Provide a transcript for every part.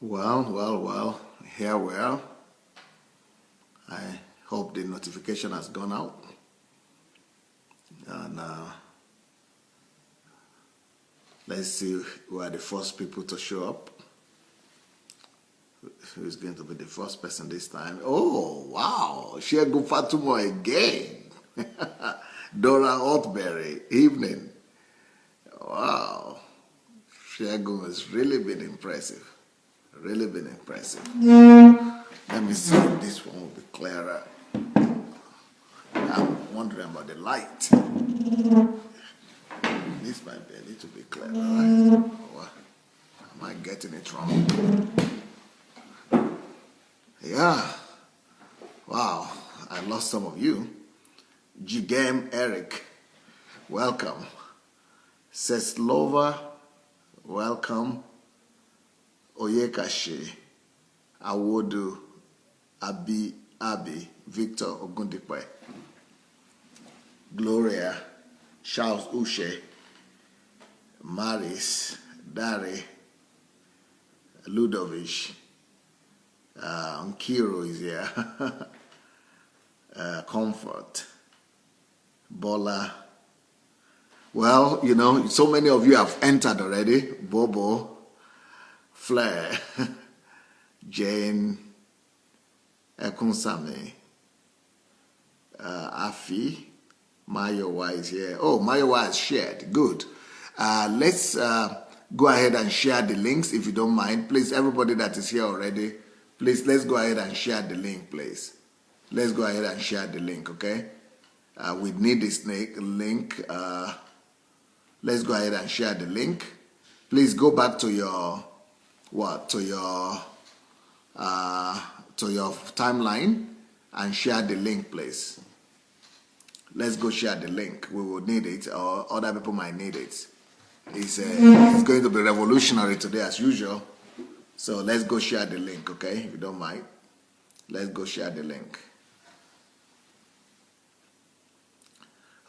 Well, here we are. I hope the notification has gone out. And let's see who are the first people to show up. Who's going to be the first person this time? Oh, wow. Shegun Fatumo again. Dora Altberry, evening. Wow. Shegun has really been impressive. Really been impressive. Let me see if this one will be clearer. I'm wondering about the light. This might be a little bit clearer, right? Or am I getting it wrong? Yeah. Wow. I lost some of you. Jigem Eric, welcome. Seslova, welcome. Oyekashi, Awodu, Abi, Victor Ogundipe, Gloria, Charles Uche, Maris, Dari, Ludovic, Nkiro is here, Comfort, Bola. Well, you know, so many of you have entered already. Bobo, Flair, Jane, Ekunsame, Afi, Mayowa is here. Oh, Mayowa has shared. Good. Let's go ahead and share the links if you don't mind. Please, everybody that is here already, please, let's go ahead and share the link, please. Let's go ahead and share the link, okay? We need this link. Let's go ahead and share the link. Please go back to your to your timeline and share the link, please. Let's go share the link. We will need it, or other people might need it. It's going to be revolutionary today as usual. So let's go share the link, okay? If you don't mind. Let's go share the link.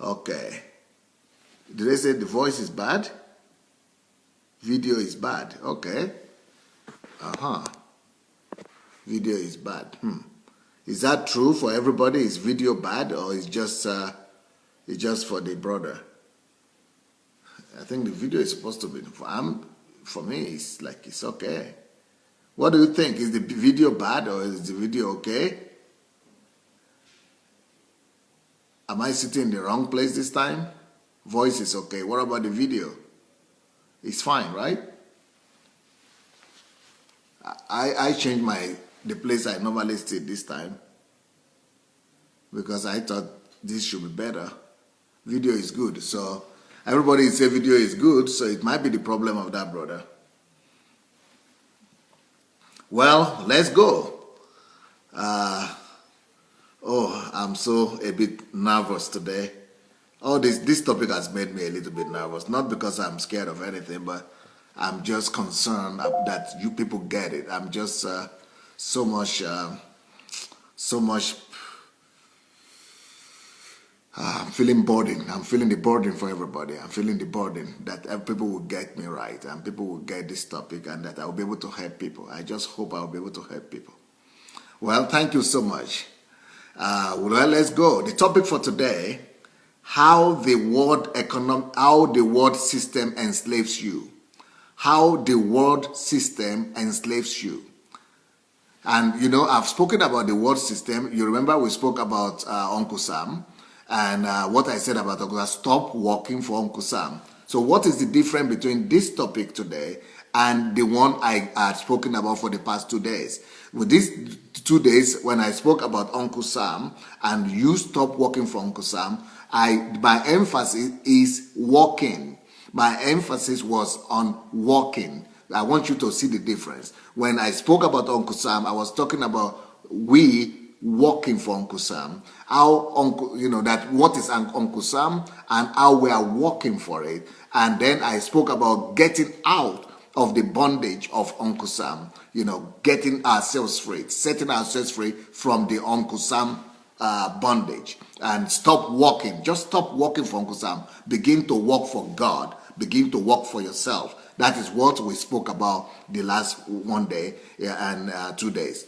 Okay. Did they say the voice is bad? Video is bad. Okay. Video is bad. Is that true for everybody? Is video bad, or is just for the brother? I think the video is supposed to be. For me, it's like it's okay. What do you think? Is the video bad, or is the video okay? Am I sitting in the wrong place this time? Voice is okay. What about the video? It's fine, right? I changed the place I normally sit this time because I thought this should be better. Video is good, so everybody say video is good, so it might be the problem of that brother. Well, let's go. Oh, I'm so a bit nervous today. Oh, this topic has made me a little bit nervous. Not because I'm scared of anything, but I'm just concerned that you people get it. I'm just so much. I'm feeling burden. I'm feeling the burden for everybody. I'm feeling the burden that people will get me right and people will get this topic and that I will be able to help people. I just hope I will be able to help people. Well, thank you so much. Well, let's go. The topic for today: how the world system enslaves you. How the world system enslaves you. And you know, I've spoken about the world system. You remember we spoke about Uncle Sam and what I said about Uncle Sam. Stop working for Uncle Sam. So what is the difference between this topic today and the one I had spoken about for the past 2 days? With these 2 days, when I spoke about Uncle Sam and you stop working for Uncle Sam, my emphasis is walking. My emphasis was on walking. I want you to see the difference. When I spoke about Uncle Sam, I was talking about we walking for Uncle Sam. How Uncle, that what is Uncle Sam and how we are walking for it. And then I spoke about getting out of the bondage of Uncle Sam. Getting ourselves free, setting ourselves free from the Uncle Sam bondage, and stop walking. Just stop walking for Uncle Sam. Begin to walk for God. Begin to work for yourself. That is what we spoke about the last one day and 2 days.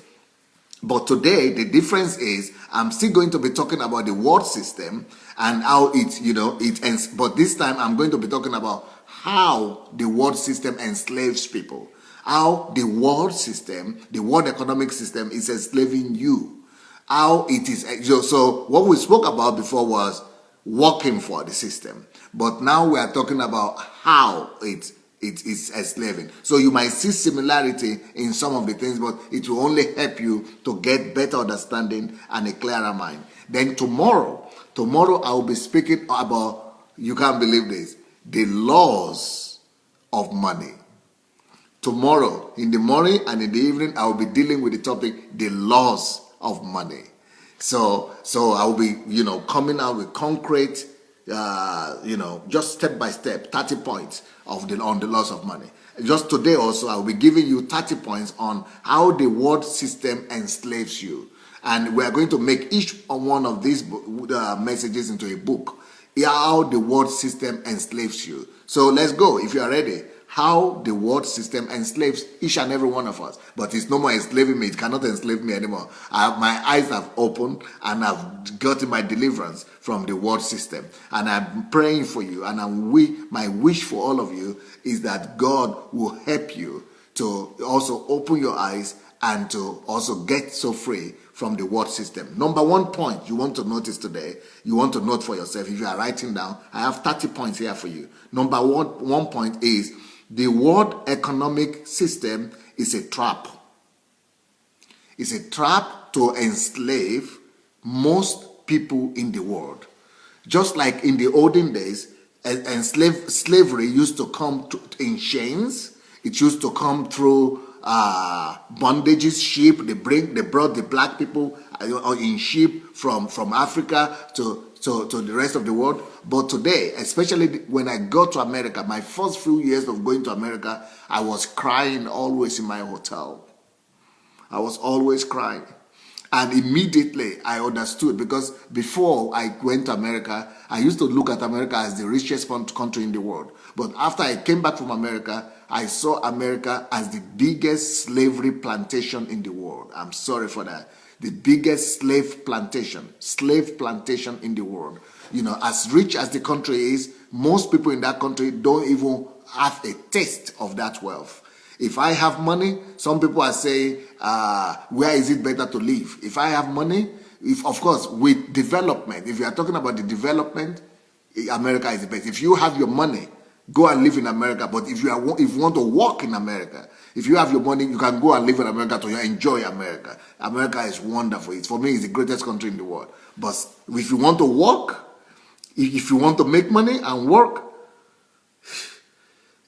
But today, the difference is I'm still going to be talking about the world system and how it ends. But this time I'm going to be talking about how the world system enslaves people. How the world system, the world economic system is enslaving you. How it is. So what we spoke about before was working for the system. But now we are talking about how it is enslaving. So you might see similarity in some of the things, but it will only help you to get better understanding and a clearer mind. Then tomorrow I will be speaking about, you can't believe this, the laws of money. Tomorrow, in the morning and in the evening, I will be dealing with the topic, the laws of money. So I will be, coming out with concrete, just step by step, 30 points on the laws of money. Just today also, I will be giving you 30 points on how the world system enslaves you. And we are going to make each one of these messages into a book, how the world system enslaves you. So let's go, if you are ready. How the world system enslaves each and every one of us. But it's no more enslaving me. It cannot enslave me anymore. My eyes have opened and I've gotten my deliverance from the world system. And I'm praying for you. And my wish for all of you is that God will help you to also open your eyes and to also get so free from the world system. Number one point you want to notice today, you want to note for yourself, if you are writing down, I have 30 points here for you. Number one point is, the world economic system is a trap. It's a trap to enslave most people in the world. Just like in the olden days, slavery used to come in chains. It used to come through bondages, sheep. They brought the black people in sheep from Africa to the rest of the world. But today, especially when I got to America, my first few years of going to America, I was crying always in my hotel. I was always crying. And immediately I understood, because before I went to America, I used to look at America as the richest country in the world. But after I came back from America, I saw America as the biggest slavery plantation in the world. I'm sorry for that. The biggest slave plantation in the world. As rich as the country is, most people in that country don't even have a taste of that wealth. If I have money, some people are saying, where is it better to live? If I have money, of course, with development, if you are talking about the development, America is the best. If you have your money, go and live in America. But if you want to work in America, if you have your money, you can go and live in America to enjoy America. America is wonderful. For me, it's the greatest country in the world. But if you want to work, if you want to make money and work,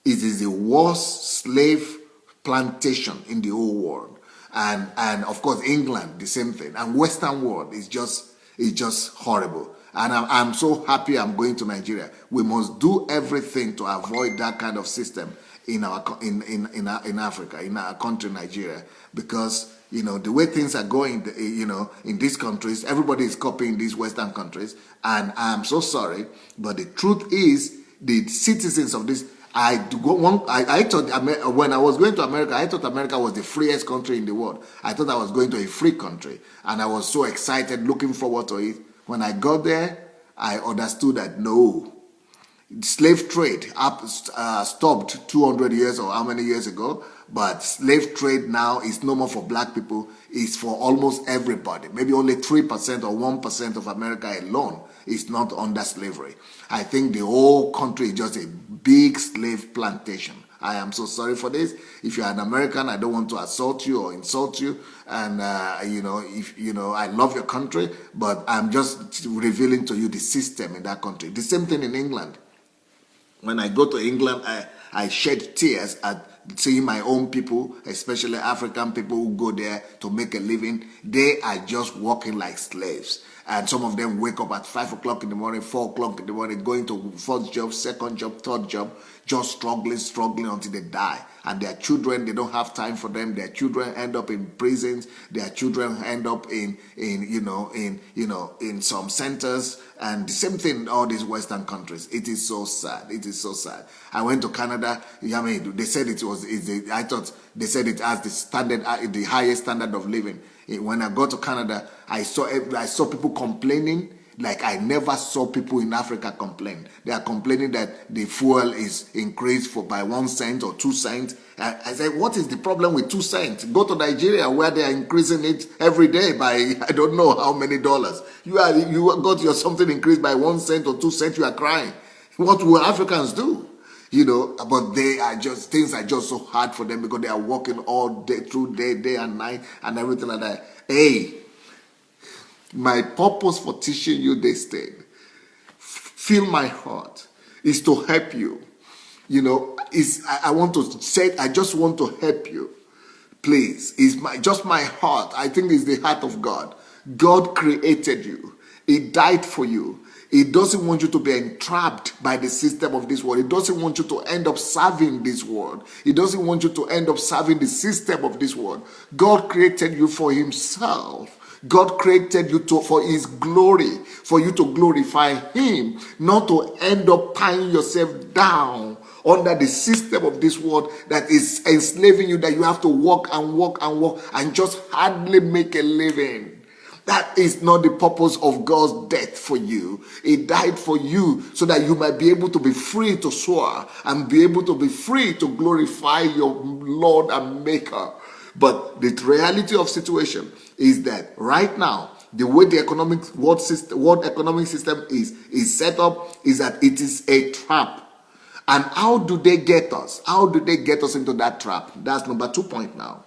it is the worst slave plantation in the whole world. And of course, England, the same thing. And Western world is just horrible. And I'm so happy I'm going to Nigeria. We must do everything to avoid that kind of system in Africa, in our country, Nigeria, because the way things are going, in these countries, everybody is copying these Western countries, and I'm so sorry, but the truth is, the citizens of this. I thought when I was going to America, I thought America was the freest country in the world. I thought I was going to a free country, and I was so excited, looking forward to it. When I got there, I understood that no, slave trade stopped 200 years or how many years ago, but slave trade now is no more for black people. It's for almost everybody. Maybe only 3% or 1% of America alone is not under slavery. I think the whole country is just a big slave plantation. I am so sorry for this. If you're an American, I don't want to assault you or insult you. And, I love your country, but I'm just revealing to you the system in that country. The same thing in England. When I go to England, I shed tears at seeing my own people, especially African people who go there to make a living, they are just working like slaves. And some of them wake up at 5 o'clock in the morning, 4 o'clock in the morning, going to first job, second job, third job, just struggling until they die. And their children, they don't have time for them. Their children end up in prisons. Their children end up in some centers. And the same thing in all these Western countries. It is so sad. It is so sad. I went to Canada. I mean, they said I thought they said it as the standard, the highest standard of living. When I got to Canada, I saw people complaining like I never saw people in Africa complain. They are complaining that the fuel is increased by 1 cent or 2 cents. I said, what is the problem with 2 cents? Go to Nigeria where they are increasing it every day by I don't know how many dollars. You got your something increased by 1 cent or 2 cents. You are crying. What will Africans do? But things are just so hard for them because they are working all day through day and night and everything like that. Hey, my purpose for teaching you this thing, feel my heart, is to help you. I just want to help you. Please, just my heart. I think it's the heart of God. God created you. He died for you. He doesn't want you to be entrapped by the system of this world. He doesn't want you to end up serving this world. He doesn't want you to end up serving the system of this world. God created you for himself. God created you for his glory, for you to glorify him, not to end up tying yourself down under the system of this world that is enslaving you, that you have to work and just hardly make a living. That is not the purpose of God's death for you. He died for you so that you might be able to be free to soar and be able to be free to glorify your Lord and Maker. But the reality of situation is that right now, the way the world economic system is set up is that it is a trap. And how do they get us? How do they get us into that trap? That's number 2 point now.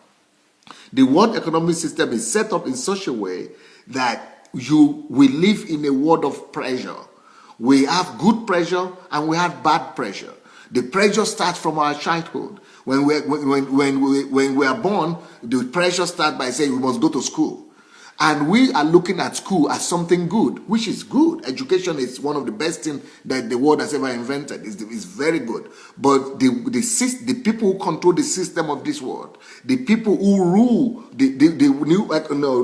The world economic system is set up in such a way that we live in a world of pressure. We have good pressure and we have bad pressure. The pressure starts from our childhood. When we are born, the pressure starts by saying we must go to school. And we are looking at school as something good, which is good. Education is one of the best things that the world has ever invented. It's very good. But the people who control the system of this world, the people who rule the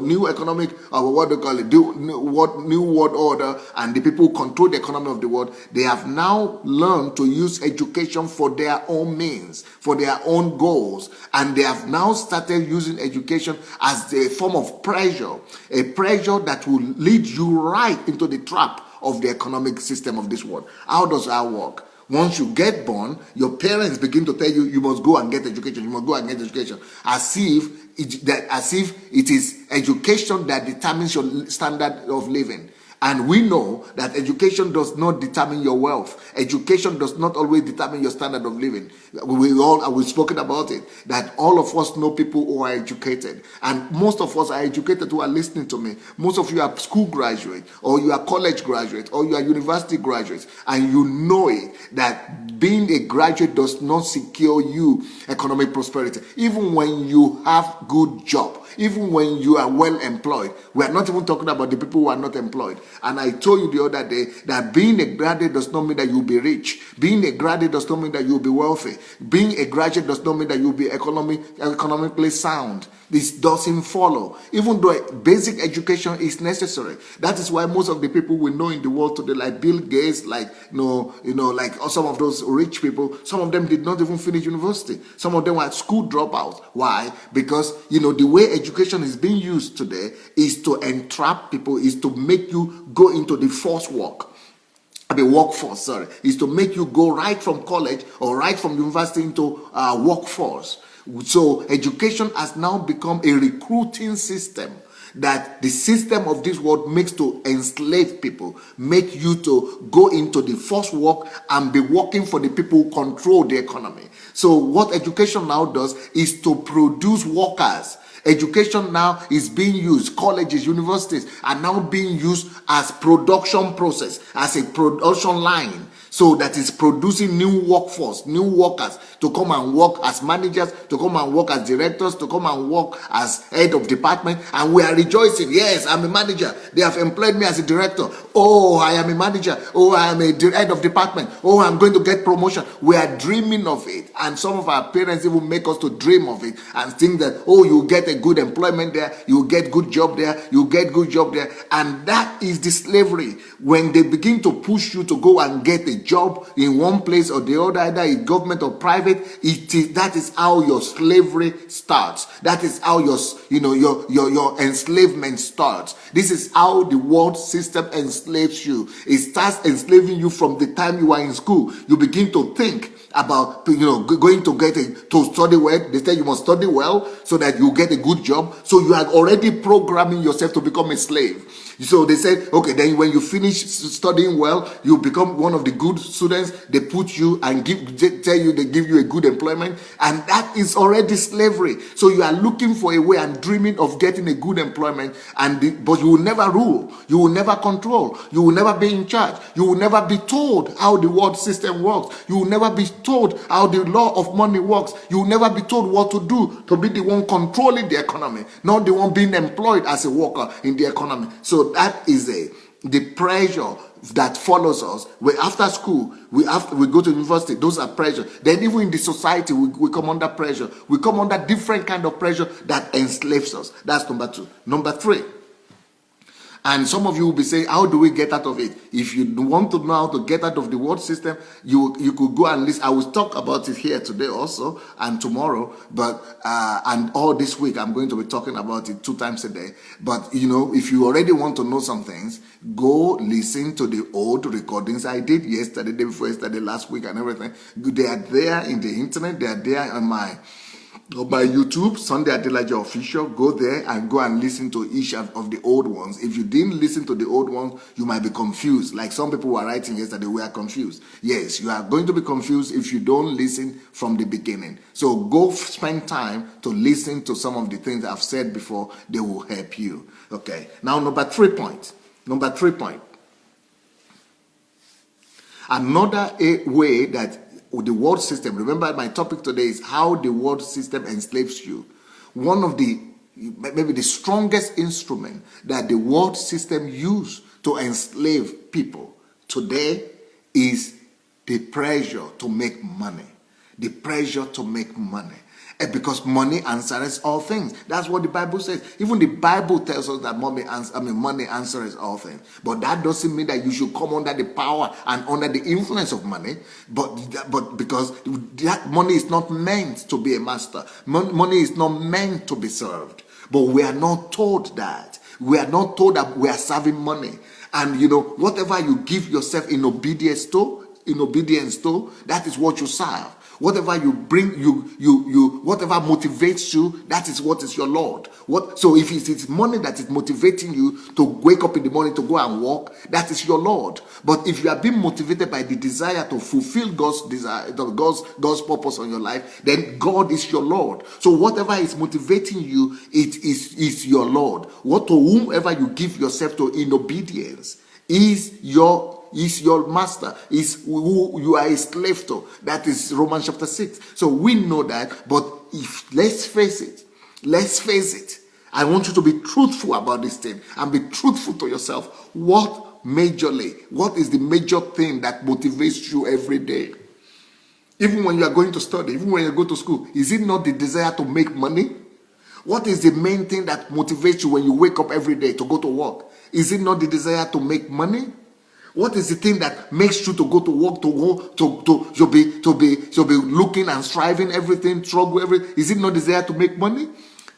new economic, or what they call it, new world order, and the people who control the economy of the world, they have now learned to use education for their own means, for their own goals. And they have now started using education as a form of pressure. A pressure that will lead you right into the trap of the economic system of this world. How does that work? Once you get born, your parents begin to tell you, you must go and get education. You must go and get education. As if it is education that determines your standard of living. And we know that education does not determine your wealth. Education does not always determine your standard of living. We've spoken about it, that all of us know people who are educated. And most of us are educated who are listening to me. Most of you are school graduates, or you are college graduates, or you are university graduates. And you know it, that being a graduate does not secure you economic prosperity. Even when you have good job, even when you are well employed. We are not even talking about the people who are not employed. And I told you the other day that being a graduate does not mean that you'll be rich. Being a graduate does not mean that you'll be wealthy. Being a graduate does not mean that you'll be economically sound. This doesn't follow. Even though basic education is necessary. That is why most of the people we know in the world today, like Bill Gates, like some of those rich people, some of them did not even finish university. Some of them were school dropouts. Why? Because the way education is being used today is to entrap people, is to make you go into the workforce, is to make you go right from college or right from university into workforce. So education has now become a recruiting system that the system of this world makes to enslave people, make you to go into the forced work and be working for the people who control the economy. So what education now does is to produce workers. Education now is being used, colleges, universities are now being used as production process, as a production line. So that is producing new workforce, new workers to come and work as managers, to come and work as directors, to come and work as head of department. And we are rejoicing. Yes, I'm a manager. They have employed me as a director. Oh, I am a manager. Oh, I am a head of department. Oh, I'm going to get promotion. We are dreaming of it. And some of our parents even make us to dream of it and think that, oh, you get a good employment there, you get good job there, you get good job there. And that is the slavery. When they begin to push you to go and get a job in one place or the other, either in government or private, that is how your slavery starts. That is how your enslavement starts. This is how the world system enslaves you. It starts enslaving you from the time you are in school. You begin to think about going to study well. They say you must study well so that you get a good job. So you are already programming yourself to become a slave. So they said, okay, then when you finish studying well, you become one of the good students. They put you and they give you a good employment, and that is already slavery. So you are looking for a way and dreaming of getting a good employment, but you will never rule, you will never control, you will never be in charge, you will never be told how the world system works, you will never be told how the law of money works, you will never be told what to do to be the one controlling the economy, not the one being employed as a worker in the economy. So that is the pressure that follows us. After school, we go to university. Those are pressure. Then even in the society, we come under pressure. We come under different kind of pressure that enslaves us. That's number 2. Number 3. And some of you will be saying, how do we get out of it? If you want to know how to get out of the world system, you could go and listen. I will talk about it here today also and tomorrow, and all this week I'm going to be talking about it 2 times a day. But if you already want to know some things, go listen to the old recordings I did yesterday, day before yesterday, last week and everything. They are there in the internet. They are there on my YouTube, Sunday Adelaja Official. Go there and go and listen to each of the old ones. If you didn't listen to the old ones, you might be confused. Like some people were writing yesterday, we are confused. Yes, you are going to be confused if you don't listen from the beginning. So go spend time to listen to some of the things I've said before. They will help you. Okay. Now, number 3 point. Another way that the world system, remember my topic today is how the world system enslaves you. One of maybe the strongest instrument that the world system use to enslave people today is the pressure to make money. The pressure to make money. Because money answers all things. That's what the Bible says. Even the Bible tells us that money answers all things. But that doesn't mean that you should come under the power and under the influence of money. But because that money is not meant to be a master. Money is not meant to be served. But we are not told that. We are not told that we are serving money. And whatever you give yourself in obedience to, that is what you serve. Whatever you bring, whatever motivates you, that is what is your Lord. So if it's money that is motivating you to wake up in the morning to go and walk, that is your Lord. But if you are being motivated by the desire to fulfill God's desire, God's purpose on your life, then God is your Lord. So whatever is motivating you, it is your Lord. To whomever you give yourself to in obedience is your master, is who you are a slave to. That is Romans chapter 6. So we know that, but let's face it. I want you to be truthful about this thing and be truthful to yourself. What is the major thing that motivates you every day? Even when you are going to study, even when you go to school, is it not the desire to make money? What is the main thing that motivates you when you wake up every day to go to work? Is it not the desire to make money? What is the thing that makes you to go to work, to be looking and striving, everything, struggle, everything? Is it not desire to make money?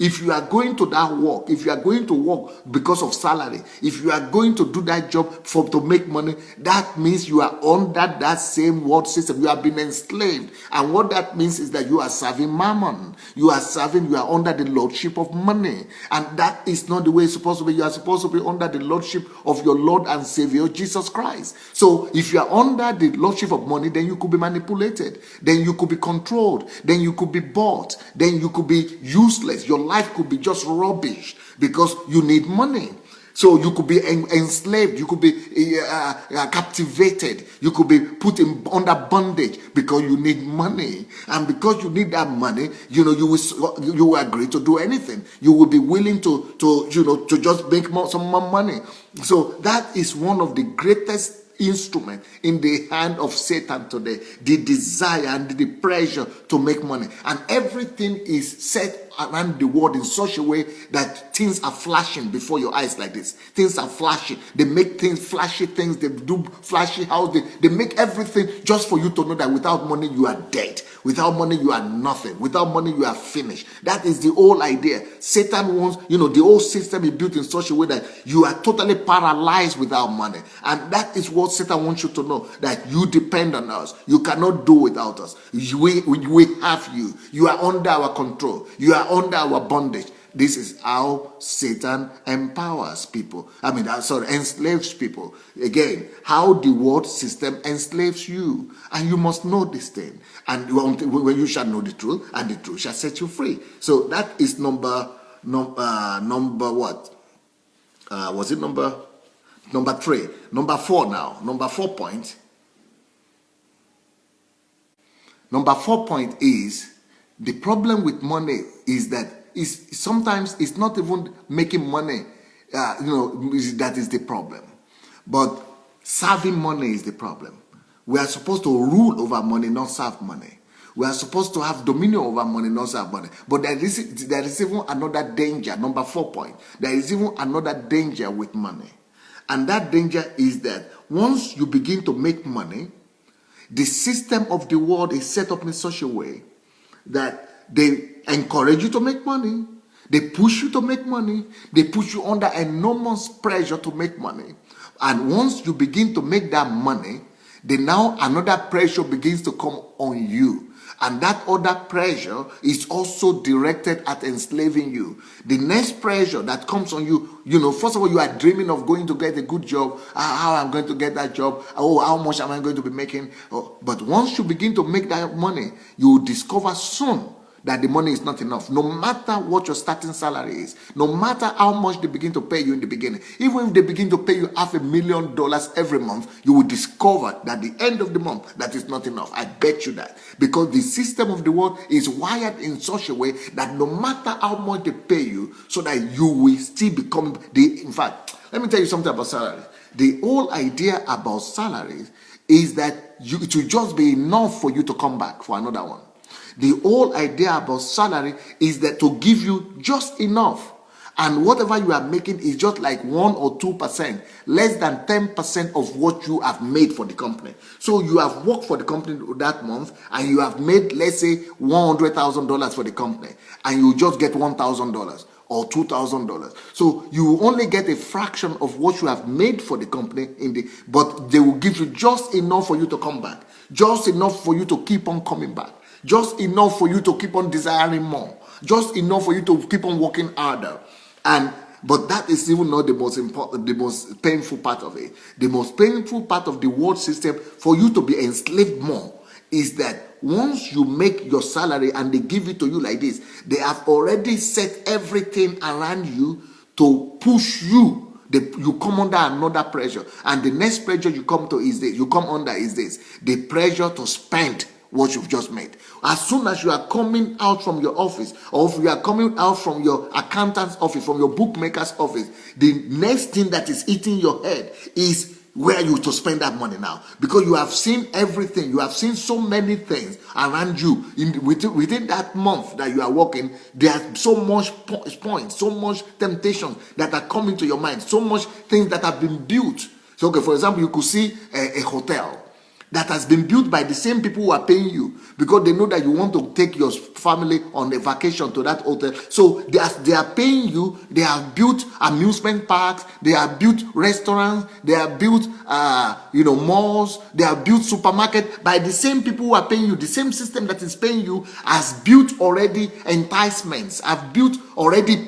If you are going to that work, if you are going to work because of salary, if you are going to do that job to make money, that means you are under that same world system. You have been enslaved. And what that means is that you are serving mammon. You are under the lordship of money. And that is not the way it's supposed to be. You are supposed to be under the lordship of your Lord and Savior, Jesus Christ. So if you are under the lordship of money, then you could be manipulated. Then you could be controlled. Then you could be bought. Then you could be useless. Your life could be just rubbish because you need money. So you could be enslaved, you could be captivated, you could be put under bondage because you need money. And because you need that money, you will agree to do anything. You will be willing to just make some more money. So that is one of the greatest instrument in the hand of Satan today, the desire and the pressure to make money. And everything is set around the world in such a way that things are flashing before your eyes like this. Things are flashing. They make things, flashy things. They do flashy house. They make everything just for you to know that without money you are dead. Without money you are nothing. Without money you are finished. That is the whole idea. Satan wants, the whole system is built in such a way that you are totally paralyzed without money. And that is what Satan wants you to know, that you depend on us. You cannot do without us. We have you. You are under our control. You are under our bondage. This is how Satan empowers people. Enslaves people. Again, how the world system enslaves you. And you must know this thing. And when you shall know the truth, and the truth shall set you free. So that is number what? Was it number 3? Number 4 now. Number 4 point. Number 4 point is, the problem with money is that sometimes it's not even making money, that is the problem. But serving money is the problem. We are supposed to rule over money, not serve money. We are supposed to have dominion over money, not serve money. But there is even another danger. Number 4 point. There is even another danger with money. And that danger is that once you begin to make money, the system of the world is set up in such a way that they encourage you to make money. They push you to make money. They put you under enormous pressure to make money. And once you begin to make that money, then now another pressure begins to come on you. And that other pressure is also directed at enslaving you. The next pressure that comes on you, first of all, you are dreaming of going to get a good job. How I'm going to get that job? Oh, how much am I going to be making? But once you begin to make that money, you will discover soon that the money is not enough. No matter what your starting salary is, no matter how much they begin to pay you in the beginning, even if they begin to pay you $500,000 every month, you will discover that at the end of the month, that is not enough. I bet you that. Because the system of the world is wired in such a way that no matter how much they pay you, so that you will still become in fact, let me tell you something about salary. The whole idea about salaries is that it will just be enough for you to come back for another one. The whole idea about salary is that to give you just enough. And whatever you are making is just like 1 or 2%, less than 10% of what you have made for the company. So you have worked for the company that month and you have made, let's say, $100,000 for the company, and you just get $1,000 or $2,000. So you only get a fraction of what you have made for the company but they will give you just enough for you to come back, just enough for you to keep on coming back. Just enough for you to keep on desiring more. Just enough for you to keep on working harder. But that is even not the most important, the most painful part of it. The most painful part of the world system for you to be enslaved more is that once you make your salary and they give it to you like this, they have already set everything around you to push you. You come under another pressure. And the next pressure you come under is this. The pressure to spend what you've just made. As soon as you are coming out from your office, or if you are coming out from your accountant's office, from your bookmaker's office, the next thing that is eating your head is where you to spend that money now. Because you have seen everything. You have seen so many things around you. Within that month that you are working, there are so much points, so much temptations that are coming to your mind, so much things that have been built. So, for example, you could see a hotel that has been built by the same people who are paying you, because they know that you want to take your family on a vacation to that hotel. So they are paying you. They have built amusement parks. They have built restaurants. They have built malls. They have built supermarket by the same people who are paying you. The same system that is paying you has built already enticements. Have built already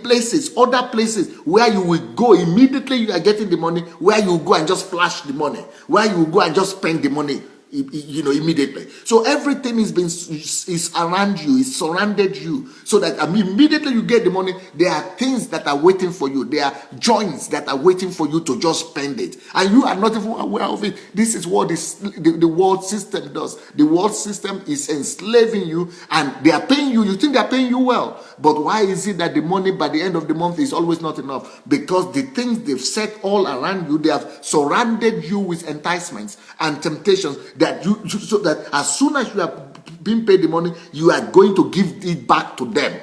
other places where you will go immediately. You are getting the money, where you will go and just flash the money, where you will go and just spend the money immediately. So everything is around you, is surrounded you. So that immediately you get the money, there are things that are waiting for you. There are joints that are waiting for you to just spend it. And you are not even aware of it. This is what the world system does. The world system is enslaving you, and they are paying you. You think they are paying you well. But why is it that the money by the end of the month is always not enough? Because the things they've set all around you, they have surrounded you with enticements and temptations that so that as soon as you have been paid the money, you are going to give it back to them.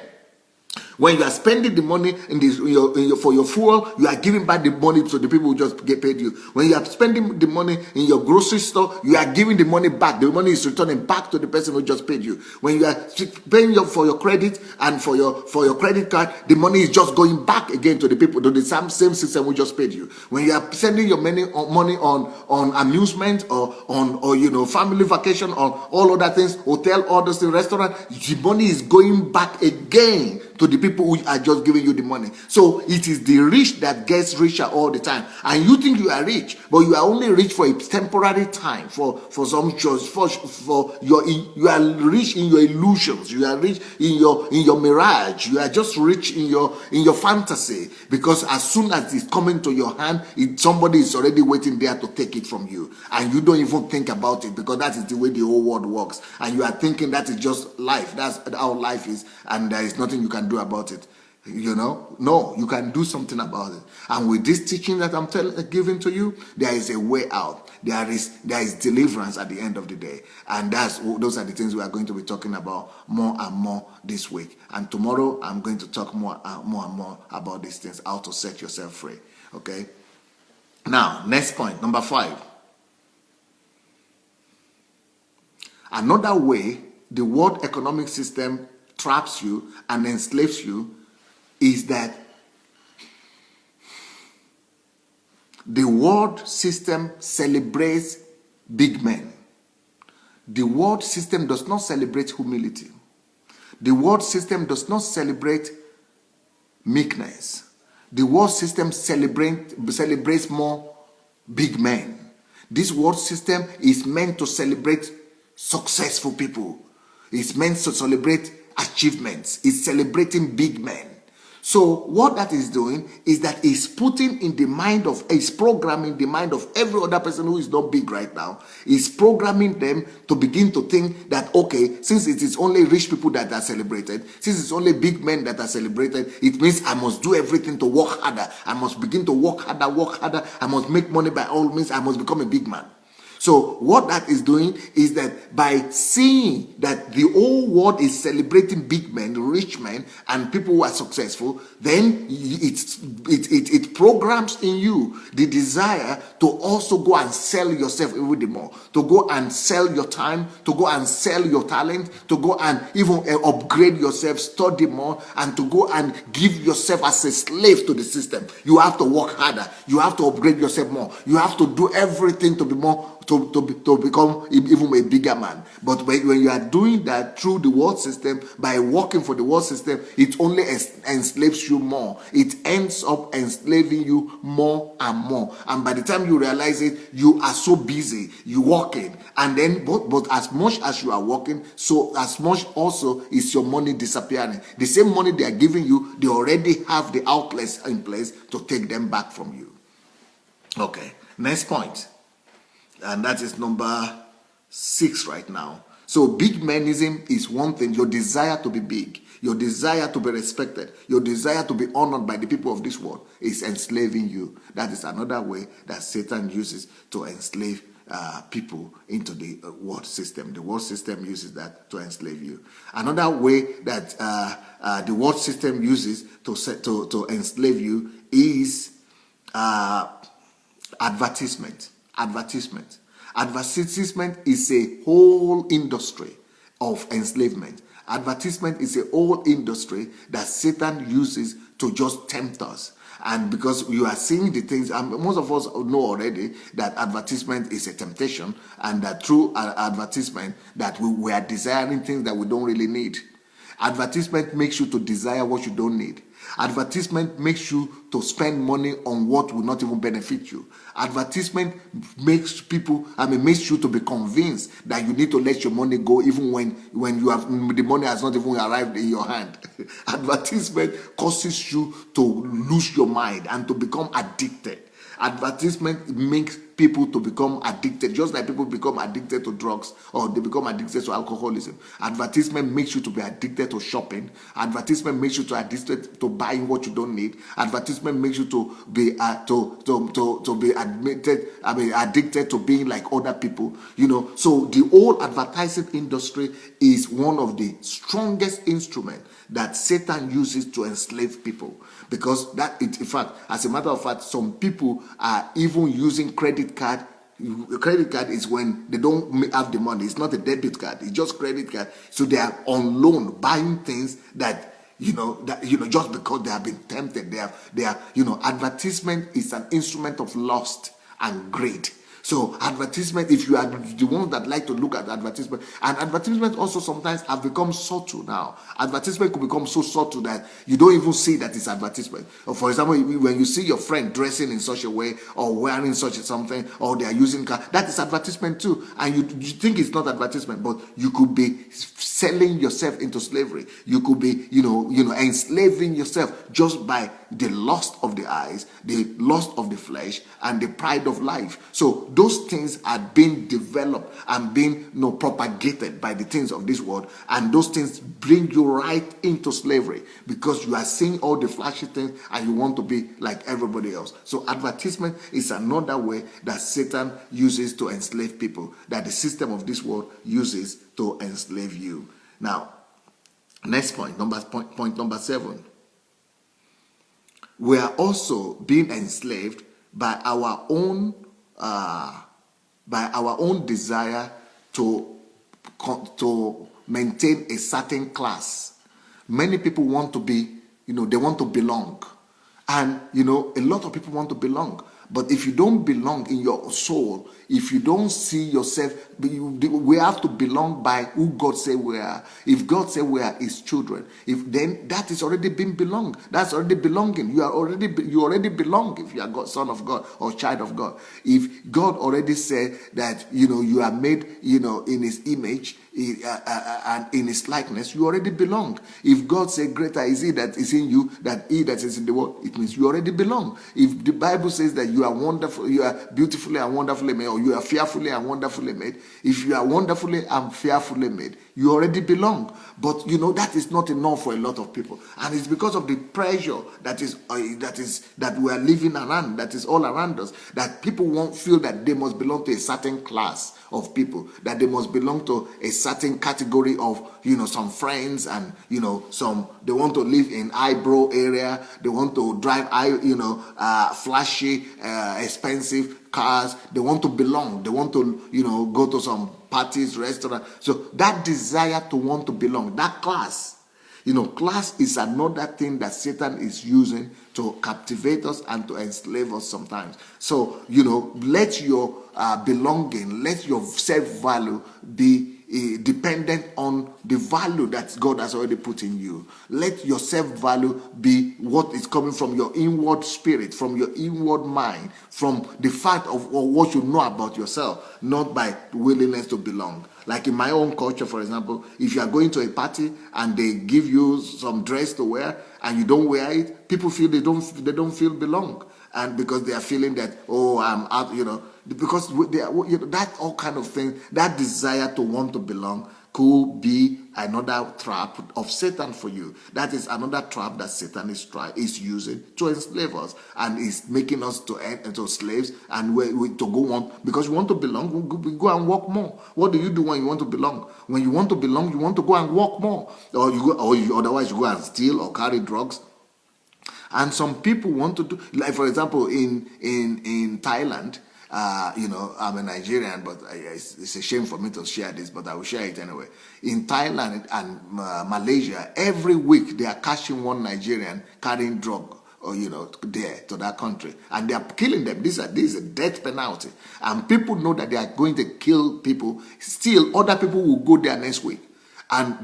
When you are spending the money for your fuel, you are giving back the money to the people who just get paid you. When you are spending the money in your grocery store, you are giving the money back. The money is returning back to the person who just paid you. When you are paying for your credit and for your credit card, the money is just going back again to the people, to the same system who just paid you. When you are sending your money on amusement or on family vacation, on all other things, hotel, all those things, restaurant, the money is going back again to the people who are just giving you the money. So it is the rich that gets richer all the time. And you think you are rich, but you are only rich for a temporary time, for some choice, you are rich in your illusions, you are rich in your mirage, you are just rich in your fantasy, because as soon as it's coming to your hand, somebody is already waiting there to take it from you. And you don't even think about it, because that is the way the whole world works. And you are thinking that is just life. That's how life is, and there is nothing you can do about it. No, you can do something about it. And with this teaching that I'm giving to you, there is a way out. There is deliverance at the end of the day. And those are the things we are going to be talking about more and more this week. And tomorrow I'm going to talk more and more about these things, how to set yourself free. Okay? Now, next point, number 5. Another way the world economic system traps you and enslaves you is that the world system celebrates big men. The world system does not celebrate humility. The world system does not celebrate meekness. The world system celebrates more big men. This world system is meant to celebrate successful people. It's meant to celebrate achievements. It's celebrating big men. So what that is doing is that it's programming the mind of every other person who is not big right now. It's programming them to begin to think that, okay, since it is only rich people that are celebrated, since it's only big men that are celebrated, it means I must do everything to work harder. I must begin to work harder. I must make money by all means. I must become a big man. So what that is doing is that by seeing that the whole world is celebrating big men, rich men, and people who are successful, then it programs in you the desire to also go and sell yourself even more, to go and sell your time, to go and sell your talent, to go and even upgrade yourself, study more, and to go and give yourself as a slave to the system. You have to work harder. You have to upgrade yourself more. You have to do everything to be more to become even a bigger man. But when you are doing that through the world system, by working for the world system, it only enslaves you more. It ends up enslaving you more and more. And by the time you realize it, you are so busy, you working. And then, but as much as you are working, so as much also is your money disappearing. The same money they are giving you, they already have the outlets in place to take them back from you. Okay, next point. And that is number 6 right now. So big manism is one thing. Your desire to be big, your desire to be respected, your desire to be honored by the people of this world is enslaving you. That is another way that Satan uses to enslave people into the world system. The world system uses that to enslave you. Another way that the world system uses to enslave you is advertisement. Advertisement is a whole industry of enslavement. Advertisement is a whole industry that Satan uses to just tempt us. And because you are seeing the things, and most of us know already that advertisement is a temptation, and that through advertisement that we are desiring things that we don't really need. Advertisement makes you to desire what you don't need. Advertisement makes you to spend money on what will not even benefit you. Advertisement makes you to be convinced that you need to let your money go even when you have the money has not even arrived in your hand. Advertisement causes you to lose your mind and to become addicted. Advertisement makes people to become addicted, just like people become addicted to drugs or they become addicted to alcoholism. Advertisement makes you to be addicted to shopping. Advertisement makes you to addicted to buying what you don't need. Advertisement makes you to be to be addicted to being like other people. So the whole advertising industry is one of the strongest instruments that Satan uses to enslave people, because in fact, as a matter of fact, some people are even using credit card. Credit card is when they don't have the money. It's not a debit card, it's just credit card. So they are on loan buying things that just because they have been tempted. Advertisement is an instrument of lust and greed. So advertisement, if you are the ones that like to look at advertisement, and advertisement also sometimes have become subtle now. Advertisement could become so subtle that you don't even see that it's advertisement. Or for example, when you see your friend dressing in such a way or wearing such something, or they are using car, that is advertisement too. And you think it's not advertisement, but you could be selling yourself into slavery. You could be, enslaving yourself just by the lust of the eyes, the lust of the flesh, and the pride of life. So those things are being developed and being propagated by the things of this world, and those things bring you right into slavery because you are seeing all the flashy things and you want to be like everybody else. So advertisement is another way that Satan uses to enslave people, that the system of this world uses to enslave you. Now, next point number 7. We are also being enslaved by our own desire to maintain a certain class. Many people want to be, they want to belong. And, a lot of people want to belong. But if you don't belong in your soul, if you don't see yourself, we have to belong by who God said we are. If God said we are His children, then that is already been belong. That's already belonging. You already belong if you are son of God or child of God. If God already said that you are made in His image and in His likeness, you already belong. If God said greater is He that is in you than he that is in the world, it means you already belong. If the Bible says that you are wonderful, you are beautifully and wonderfully made, or you are fearfully and wonderfully made, if you are wonderfully and fearfully made, you already belong. But that is not enough for a lot of people, and it's because of the pressure that we are living around, that is all around us, that people won't feel that they must belong to a certain class of people, that they must belong to a certain category of some friends, and they want to live in eyebrow area, they want to drive flashy expensive cars, they want to belong, they want to go to some parties, restaurant. So that desire to want to belong, that class is another thing that Satan is using to captivate us and to enslave us sometimes. So let your belonging, let your self-value be dependent on the value that God has already put in you. Let your self-value be what is coming from your inward spirit, from your inward mind, from the fact of what you know about yourself, not by willingness to belong. Like in my own culture, for example, if you are going to a party and they give you some dress to wear and you don't wear it, people feel they don't feel belong, and because they are feeling that I'm out, because they are, that all kind of thing, that desire to want to belong could be another trap of Satan for you. That is another trap that Satan is using to enslave us, and is making us to slaves, and we to go on because you want to belong. We go and work more. What do you do when you want to belong? When you want to belong, you want to go and work more, otherwise you go and steal or carry drugs. And some people want to do, like for example, in Thailand. I'm a Nigerian, but it's a shame for me to share this, but I will share it anyway. In Thailand and Malaysia, every week they are catching one Nigerian carrying drug, there to that country, and they are killing them. This is a death penalty, and people know that they are going to kill people. Still, other people will go there next week. And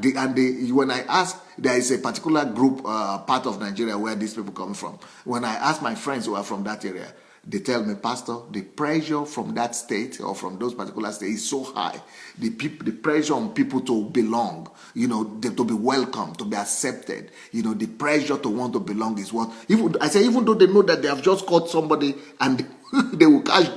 when I ask, there is a particular group, part of Nigeria where these people come from. When I ask my friends who are from that area, they tell me, Pastor, the pressure from that state or from those particular states is so high. The pressure on people to belong, to be welcome, to be accepted. The pressure to want to belong is what. Even though they know that they have just caught somebody and they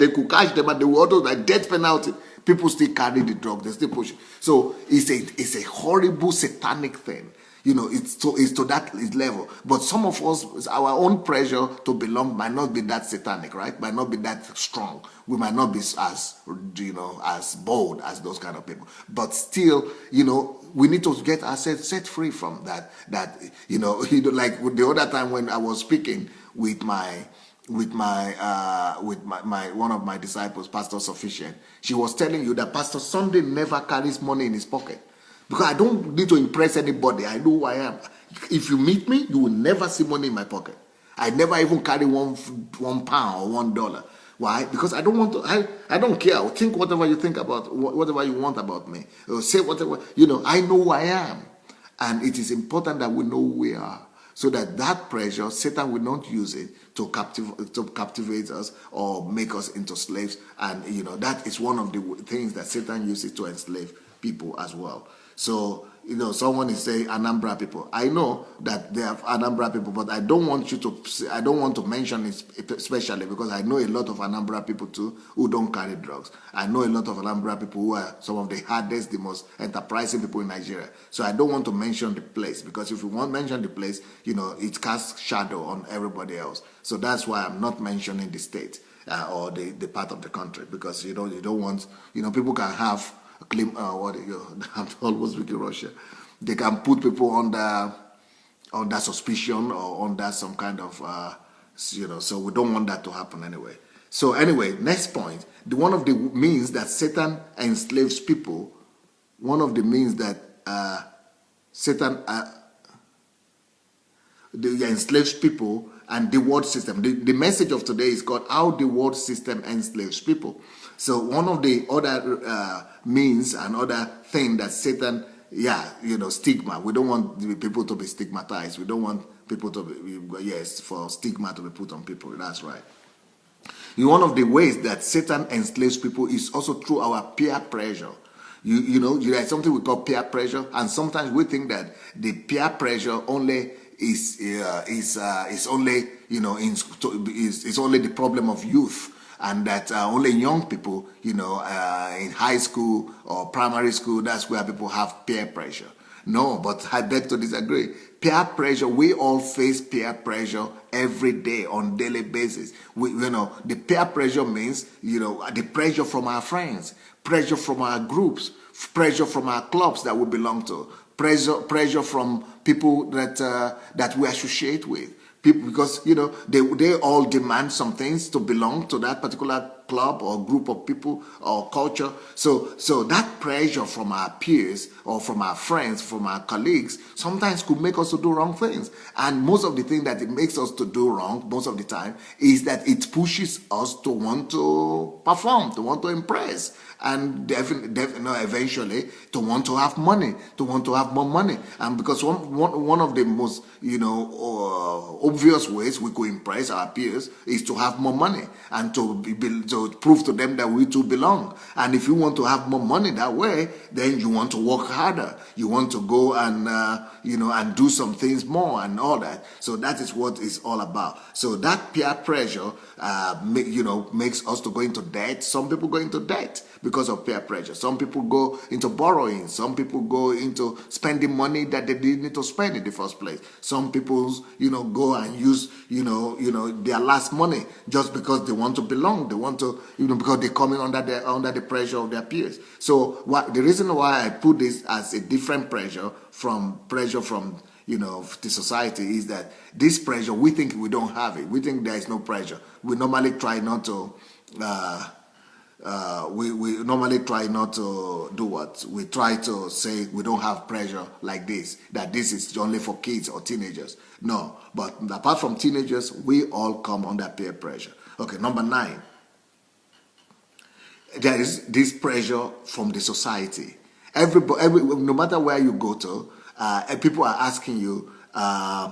could catch them and they will order like death penalty, people still carry the drug, they still push it. So it's a horrible satanic thing. It's to that level. But some of us, our own pressure to belong might not be that satanic, right? Might not be that strong. We might not be as bold as those kind of people. But still, we need to get ourselves set free from that. Like the other time when I was speaking with my one of my disciples, Pastor Sufficient, she was telling you that Pastor Sunday never carries money in his pocket. Because I don't need to impress anybody. I know who I am. If you meet me, you will never see money in my pocket. I never even carry £1 or $1. Why? Because I don't want to. I don't care. I'll think whatever you think about, whatever you want about me. Or say whatever. I know who I am. And it is important that we know who we are. So that pressure, Satan will not use it to captivate us or make us into slaves. And, that is one of the things that Satan uses to enslave people as well. So, someone is saying Anambra people. I know that they have Anambra people, but I don't want to mention it especially because I know a lot of Anambra people too who don't carry drugs. I know a lot of Anambra people who are some of the hardest, the most enterprising people in Nigeria. So I don't want to mention the place because if you want to mention the place, it casts shadow on everybody else. So that's why I'm not mentioning the state or the part of the country because you don't want, people can have claim I'm almost speaking Russia. They can put people under suspicion or under some kind of so we don't want that to happen anyway. So anyway, next point, one of the means that Satan enslaves people, enslaves people and the world system. The message of today is called How the World System Enslaves People. So one of the other means and other thing that Satan, stigma. We don't want people to be stigmatized. We don't want people to be, for stigma to be put on people. That's right. One of the ways that Satan enslaves people is also through our peer pressure. There's something we call peer pressure, and sometimes we think that the peer pressure only is only the problem of youth. And that only young people, in high school or primary school, that's where people have peer pressure. No, but I beg to disagree. Peer pressure, we all face peer pressure every day on daily basis. The peer pressure means, the pressure from our friends, pressure from our groups, pressure from our clubs that we belong to, pressure from people that we associate with. People, because they all demand some things to belong to that particular club or group of people or culture. So that pressure from our peers or from our friends, from our colleagues, sometimes could make us to do wrong things. And most of the thing that it makes us to do wrong, most of the time, is that it pushes us to want to perform, to want to impress, and eventually to want to have money, to want to have more money. And because one of the most obvious ways we could impress our peers is to have more money and to prove to them that we too belong. And if you want to have more money that way, then you want to work harder. You want to go and and do some things more and all that. So that is what it's all about. So that peer pressure, makes us to go into debt. Some people go into debt because of peer pressure. Some people go into borrowing. Some people go into spending money that they didn't need to spend in the first place. Some people, go and use, their last money just because they want to belong. They want to, because they're coming under the pressure of their peers. So the reason why I put this as a different pressure from the society is that this pressure, we think we don't have it. We think there is no pressure. We normally try not to. We normally try not to do what? We try to say we don't have pressure like this, that this is only for kids or teenagers. No, but apart from teenagers, we all come under peer pressure. Okay, number 9. There is this pressure from the society. No matter where you go to, people are asking you,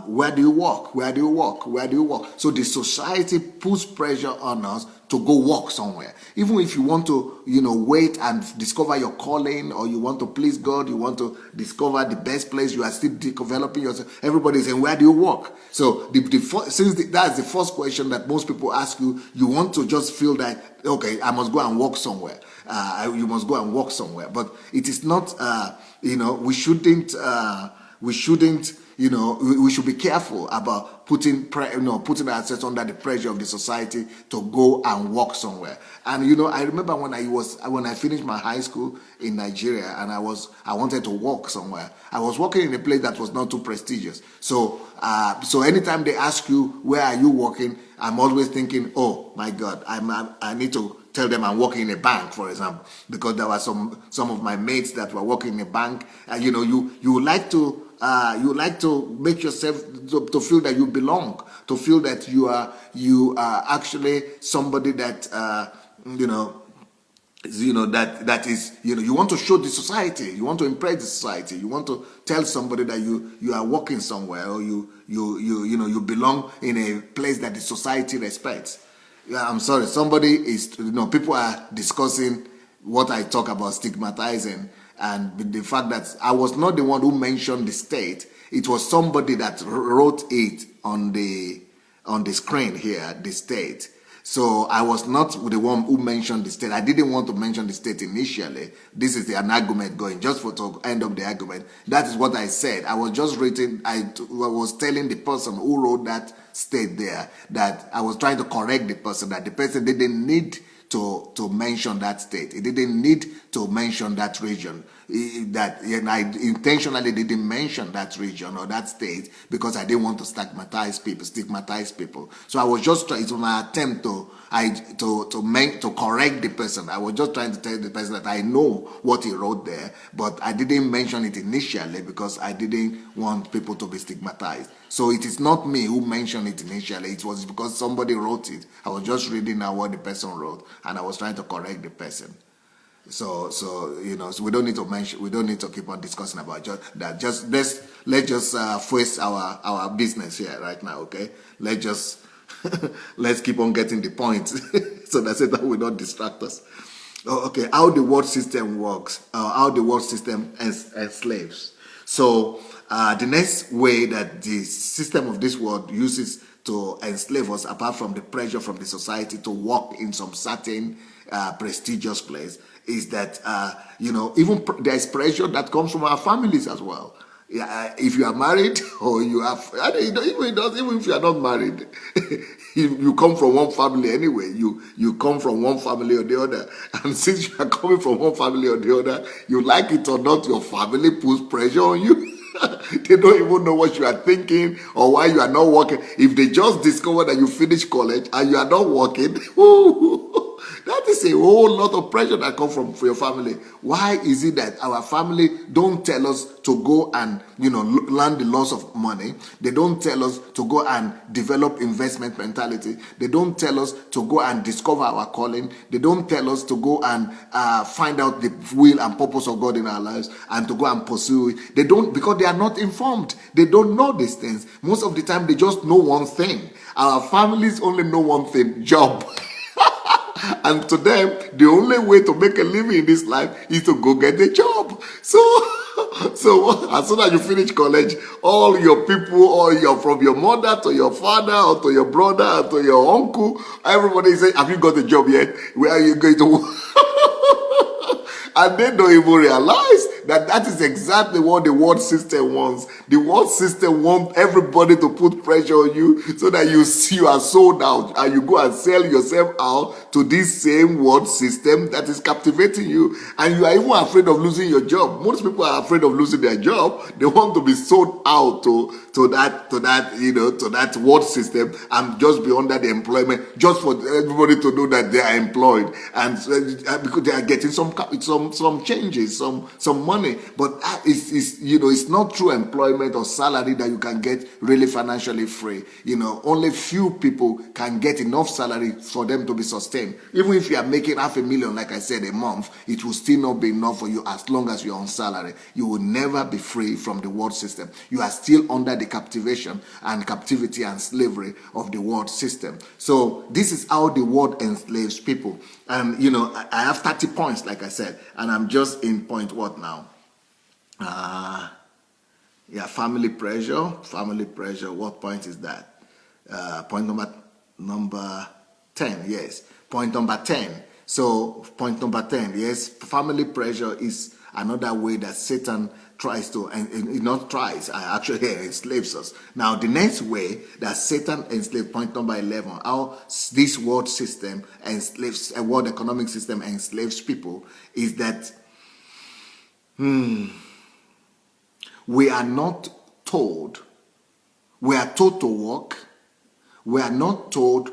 where do you work? Where do you work? Where do you work? So the society puts pressure on us to go work somewhere. Even if you want to, wait and discover your calling, or you want to please God, you want to discover the best place, you are still developing yourself. Everybody is saying, where do you work? So that's the first question that most people ask you, you want to just feel that, okay, I must go and work somewhere. You must go and work somewhere. But it is not, we shouldn't, we should be careful about putting ourselves under the pressure of the society to go and work somewhere. And I remember when I finished my high school in Nigeria, and I wanted to work somewhere. I was working in a place that was not too prestigious. So anytime they ask you, where are you working, I'm always thinking, oh my God, I need to tell them I'm working in a bank, for example, because there were some of my mates that were working in a bank. You like to make yourself to feel that you belong, to feel that you are actually somebody that that is, you want to show the society, you want to impress the society, you want to tell somebody that you are working somewhere, or you belong in a place that the society respects. Yeah, I'm sorry. People are discussing what I talk about stigmatizing, and the fact that I was not the one who mentioned the state. It was somebody that wrote it on the screen here, the state. So I was not the one who mentioned the state. I didn't want to mention the state initially. This is an argument going, just to end up the argument. That is what I said. I was just I was telling the person who wrote that state there that I was trying to correct the person, that the person didn't need to mention that state. It didn't need to mention that region. I intentionally didn't mention that region or that state because I didn't want to stigmatize people. So I was just trying, it was my attempt to correct the person. I was just trying to tell the person that I know what he wrote there, but I didn't mention it initially because I didn't want people to be stigmatized. So it is not me who mentioned it initially. It was because somebody wrote it. I was just reading now what the person wrote, and I was trying to correct the person. So we don't need to mention. We don't need to keep on discussing about that. Let's just face our business here right now. Okay, let's keep on getting the point, so that will not distract us. Okay, how the world system works, how the world system enslaves. So the next way that the system of this world uses to enslave us, apart from the pressure from the society to work in some certain prestigious place, is that even there's pressure that comes from our families as well. If you are married or you have, even if you are not married, you come from one family anyway. You come from one family or the other, and since you are coming from one family or the other, you like it or not, your family puts pressure on you. They don't even know what you are thinking or why you are not working. If they just discover that you finished college and you are not working, that is a whole lot of pressure that comes from your family. Why is it that our family don't tell us to go and learn the laws of money? They don't tell us to go and develop investment mentality. They don't tell us to go and discover our calling. They don't tell us to go and find out the will and purpose of God in our lives and to go and pursue it. They don't, because they are not informed. They don't know these things. Most of the time, they just know one thing. Our families only know one thing: job. And to them, the only way to make a living in this life is to go get a job. So as soon as you finish college, all your people, from your mother to your father or to your brother or to your uncle, everybody say, "Have you got a job yet? Where are you going to work?" And they don't even realize that is exactly what the world system wants. The world system wants everybody to put pressure on you so that you are sold out and you go and sell yourself out to this same world system that is captivating you. And you are even afraid of losing your job. Most people are afraid of losing their job. They want to be sold out to that world system and just be under the employment, just for everybody to know that they are employed, and because they are getting some changes, some money money, but it's not through employment or salary that you can get really financially free. Only few people can get enough salary for them to be sustained. Even if you are making $500,000, like I said, a month, it will still not be enough for you as long as you're on salary. You will never be free from the world system. You are still under the captivity and slavery of the world system. So this is how the world enslaves people. And I have 30 points, like I said, and I'm just in point what now? Family pressure. What point is that? Point number 10. Yes, point number 10. So point number 10. Yes, family pressure is another way that Satan tries to, and not tries, actually enslaves us. Now, the next way that Satan enslaves, point number 11, how this world system enslaves, a world economic system enslaves people, is that we are not told, we are told to work, we are not told,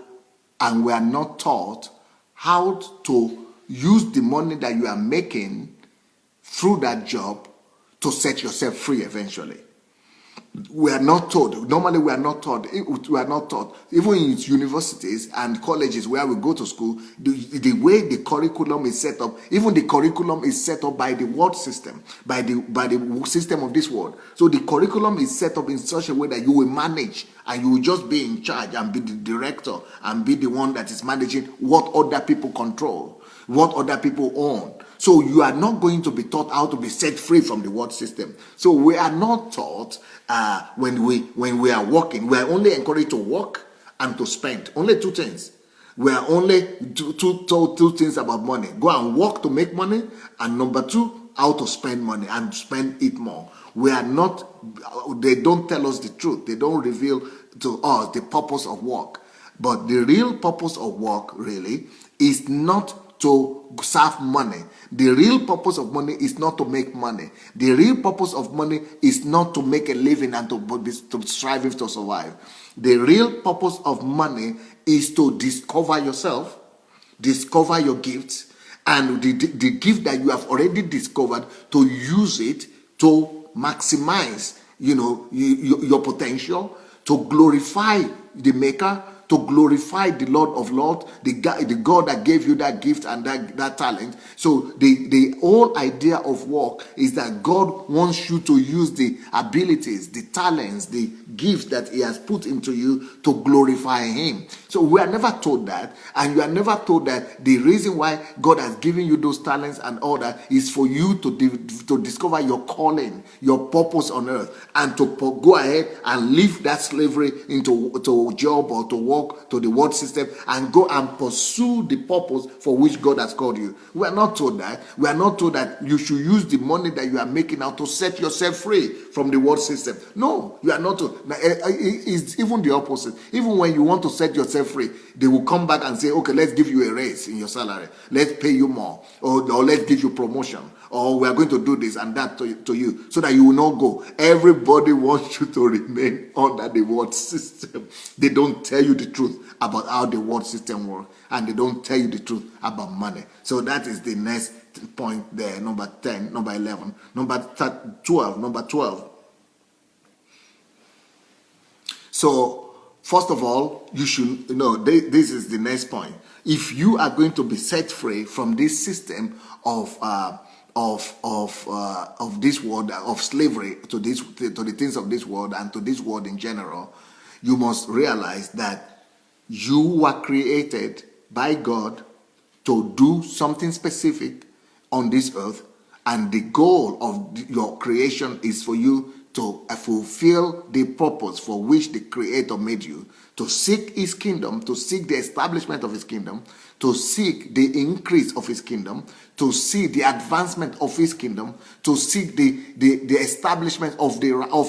and we are not taught how to use the money that you are making through that job to set yourself free eventually. We are not taught. Normally, we are not taught. We are not taught. Even in universities and colleges where we go to school, the way the curriculum is set up, even the curriculum is set up by the world system, by the system of this world. So the curriculum is set up in such a way that you will manage and you will just be in charge and be the director and be the one that is managing what other people control, what other people own. So you are not going to be taught how to be set free from the world system. So we are not taught when we are working. We are only encouraged to work and to spend. Only two things. We are only two things about money. Go and work to make money, and number two, how to spend money and spend it more. We are not. They don't tell us the truth. They don't reveal to us the purpose of work. But the real purpose of work really is not to serve money. The real purpose of money is not to make money. The real purpose of money is not to make a living and to strive to survive. The real purpose of money is to discover yourself, discover your gifts, and the gift that you have already discovered, to use it to maximize, your potential, to glorify the Maker, to glorify the Lord of Lords, the God that gave you that gift and that talent. So the whole idea of work is that God wants you to use the abilities, the talents, the gifts that He has put into you to glorify Him. So we are never told that, and you are never told that the reason why God has given you those talents and all that is for you to discover your calling, your purpose on earth, and to go ahead and leave that slavery into a job or to work to the world system and go and pursue the purpose for which God has called you. We are not told that. We are not told that you should use the money that you are making now to set yourself free from the world system. No, you are not told. It's even the opposite. Even when you want to set yourself free, they will come back and say, okay, let's give you a raise in your salary. Let's pay you more. Or let's give you promotion. Or we are going to do this and that to you so that you will not go. Everybody wants you to remain under the world system. They don't tell you the truth about how the world system works, and they don't tell you the truth about money. So that is the next point there, number 10, number 11, number 12. So first of all, you should know, this is the next point. If you are going to be set free from this system of this world, of slavery to the things of this world and to this world in general, you must realize that you were created by God to do something specific on this earth, and the goal of your creation is for you to fulfill the purpose for which the Creator made you, to seek His kingdom, to seek the establishment of His kingdom, to seek the increase of His kingdom, to see the advancement of His kingdom, to seek the establishment of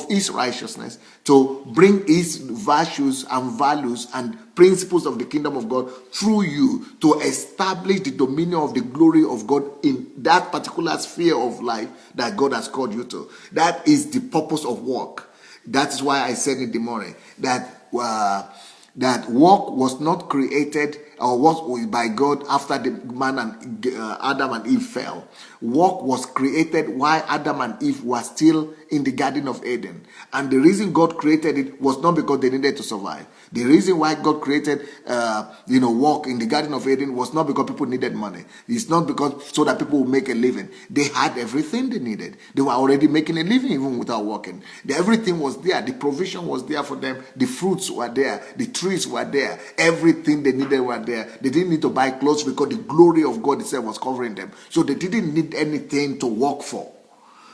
His righteousness, to bring His virtues and values and principles of the kingdom of God through you, to establish the dominion of the glory of God in that particular sphere of life that God has called you to. That is the purpose of work. That is why I said in the morning that work was not created or was by God after the man and Adam and Eve fell. Work was created while Adam and Eve were still in the Garden of Eden. And the reason God created it was not because they needed to survive. The reason why God created, work in the Garden of Eden was not because people needed money. It's not because so that people would make a living. They had everything they needed. They were already making a living even without working. Everything was there. The provision was there for them. The fruits were there. The trees were there. Everything they needed were there. They didn't need to buy clothes because the glory of God itself was covering them. So they didn't need anything to work for.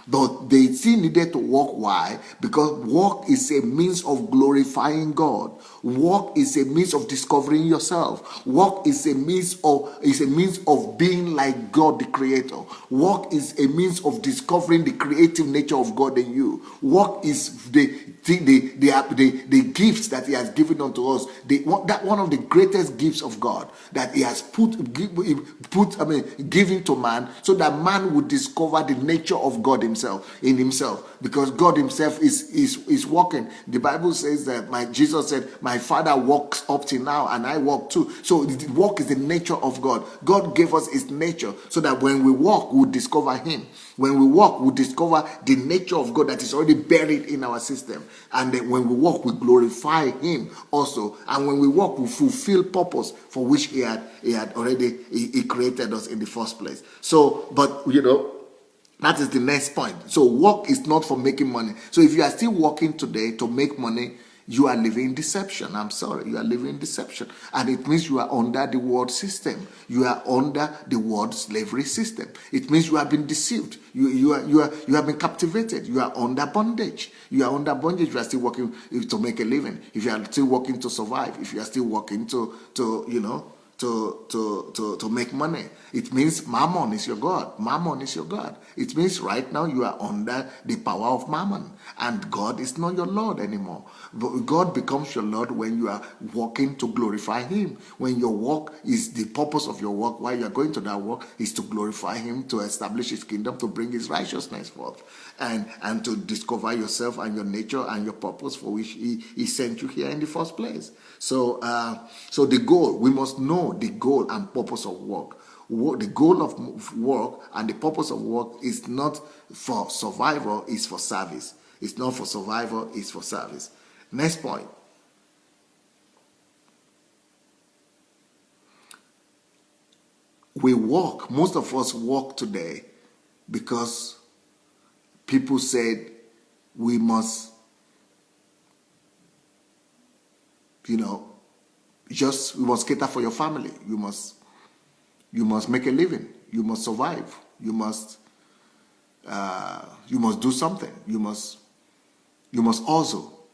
But they still needed to work. Why? Because work is a means of glorifying God. Work is a means of discovering yourself. Work is a means of being like God, the Creator. Work is a means of discovering the creative nature of God in you. Work is the gifts that He has given unto us. That one of the greatest gifts of God that He has given to man, so that man would discover the nature of God in himself, because God Himself is working. The Bible says that Jesus said, "My Father walks up till now, and I walk too." So work is the nature of God. God gave us His nature, so that when we walk, we discover Him. When we walk, we discover the nature of God that is already buried in our system. And then when we walk, we glorify Him also. And when we walk, we fulfill purpose for which He had already created us in the first place. So, but that is the next point. So work is not for making money. So if you are still working today to make money, you are living in deception. I'm sorry, you are living in deception. And it means you are under the world system. You are under the world slavery system. It means you have been deceived. You have been captivated. You are under bondage. You are under bondage. You are still working to make a living. If you are still working to survive, if you are still working to make money, it means mammon is your God. Mammon is your God. It means right now you are under the power of mammon, and God is not your Lord anymore. But God becomes your Lord when you are working to glorify Him. When your work is the purpose of your work, while you are going to that work, is to glorify Him, to establish His kingdom, to bring His righteousness forth, and to discover yourself and your nature and your purpose for which He sent you here in the first place. So the goal, we must know the goal and purpose of work. The goal of work and the purpose of work is not for survival, it's for service. It's not for survival, it's for service. Next point. We work, most of us work today because people said we must, we must cater for your family. You must make a living. You must survive. You must do something. You must hustle.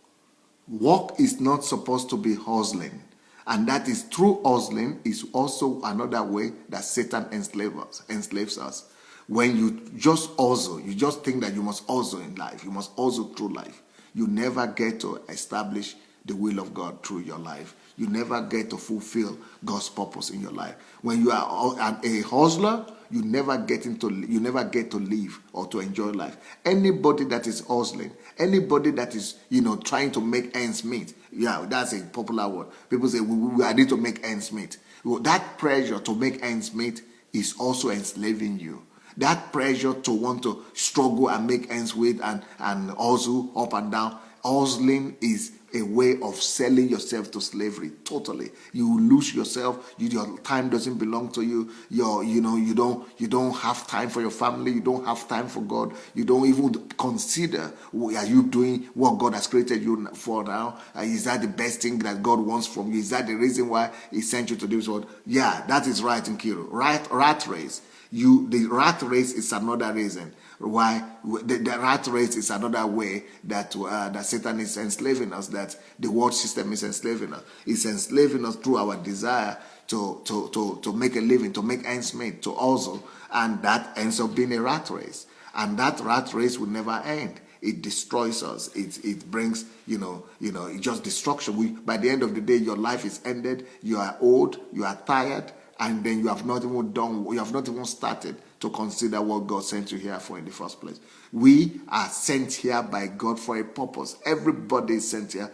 Work is not supposed to be hustling. And that is true. Hustling is also another way that Satan enslaves us. When you just hustle, you just think that you must hustle in life. You must hustle through life. You never get to establish the will of God through your life. You never get to fulfill God's purpose in your life. When you are a hustler, you never get to live or to enjoy life. Anybody that is hustling, anybody that is trying to make ends meet, that's a popular word. People say we need to make ends meet. Well, that pressure to make ends meet is also enslaving you. That pressure to want to struggle and make ends meet and hustle up and down. Hustling is a way of selling yourself to slavery totally. You lose yourself. Your time doesn't belong to you. You don't have time for your family. You don't have time for God. You don't even consider, are you doing what God has created you for now? Is that the best thing that God wants from you? Is that the reason why He sent you to this world? Yeah, that is right, Nkiru. Rat race. The rat race is another reason why the rat race is another way that Satan is enslaving us, that the world system is enslaving us. It's enslaving us through our desire to make a living, to make ends meet, to hustle, and that ends up being a rat race. And that rat race will never end. It destroys us. It brings, just destruction. By the end of the day, your life is ended. You are old. You are tired. And then you have not even started to consider what God sent you here for in the first place. We are sent here by God for a purpose. Everybody is sent here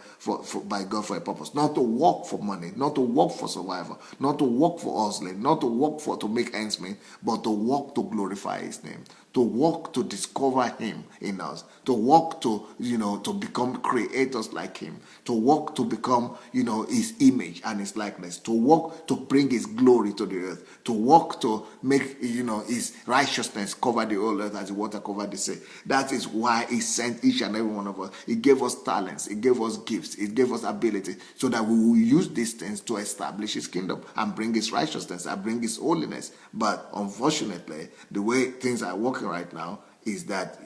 by God for a purpose. Not to work for money, not to work for survival, not to work for hustling, not to work to make ends meet, but to work to glorify His name, to work to discover Him in us, to work to, to become creators like Him, to work to become, His image and His likeness, to work to bring His glory to the earth, to work to make, His righteousness cover the whole earth as the water covered the sea. That is why He sent each and every one of us. He gave us talents, He gave us gifts, He gave us ability, so that we will use these things to establish His kingdom and bring His righteousness and bring His holiness. But unfortunately, the way things are working right now is that,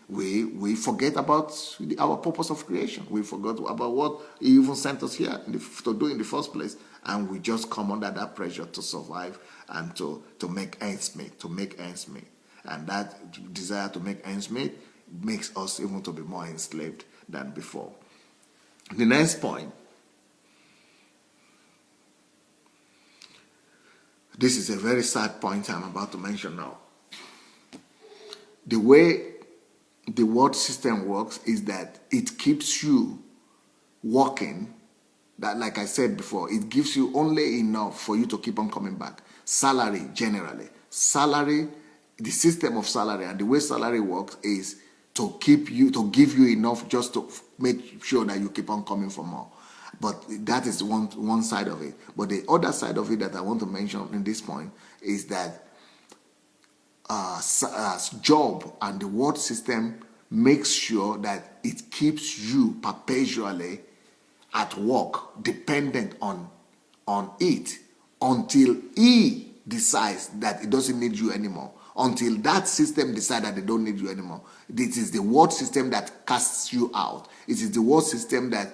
we forget about our purpose of creation. We forgot about what He even sent us here to do in the first place, and we just come under that pressure to survive and to make ends meet, and that desire to make ends meet makes us even to be more enslaved than before. The next point, this is a very sad point I'm about to mention now. The way the world system works is that it keeps you working. That, like I said before, it gives you only enough for you to keep on coming back. Salary, generally. Salary, the system of salary and the way salary works is to give you enough just to make sure that you keep on coming for more. But that is one side of it. But the other side of it that I want to mention in this point is that job and the world system makes sure that it keeps you perpetually at work, dependent on it, until he decides that it doesn't need you anymore. Until that system decides that they don't need you anymore. This is the world system that casts you out. It is the world system that,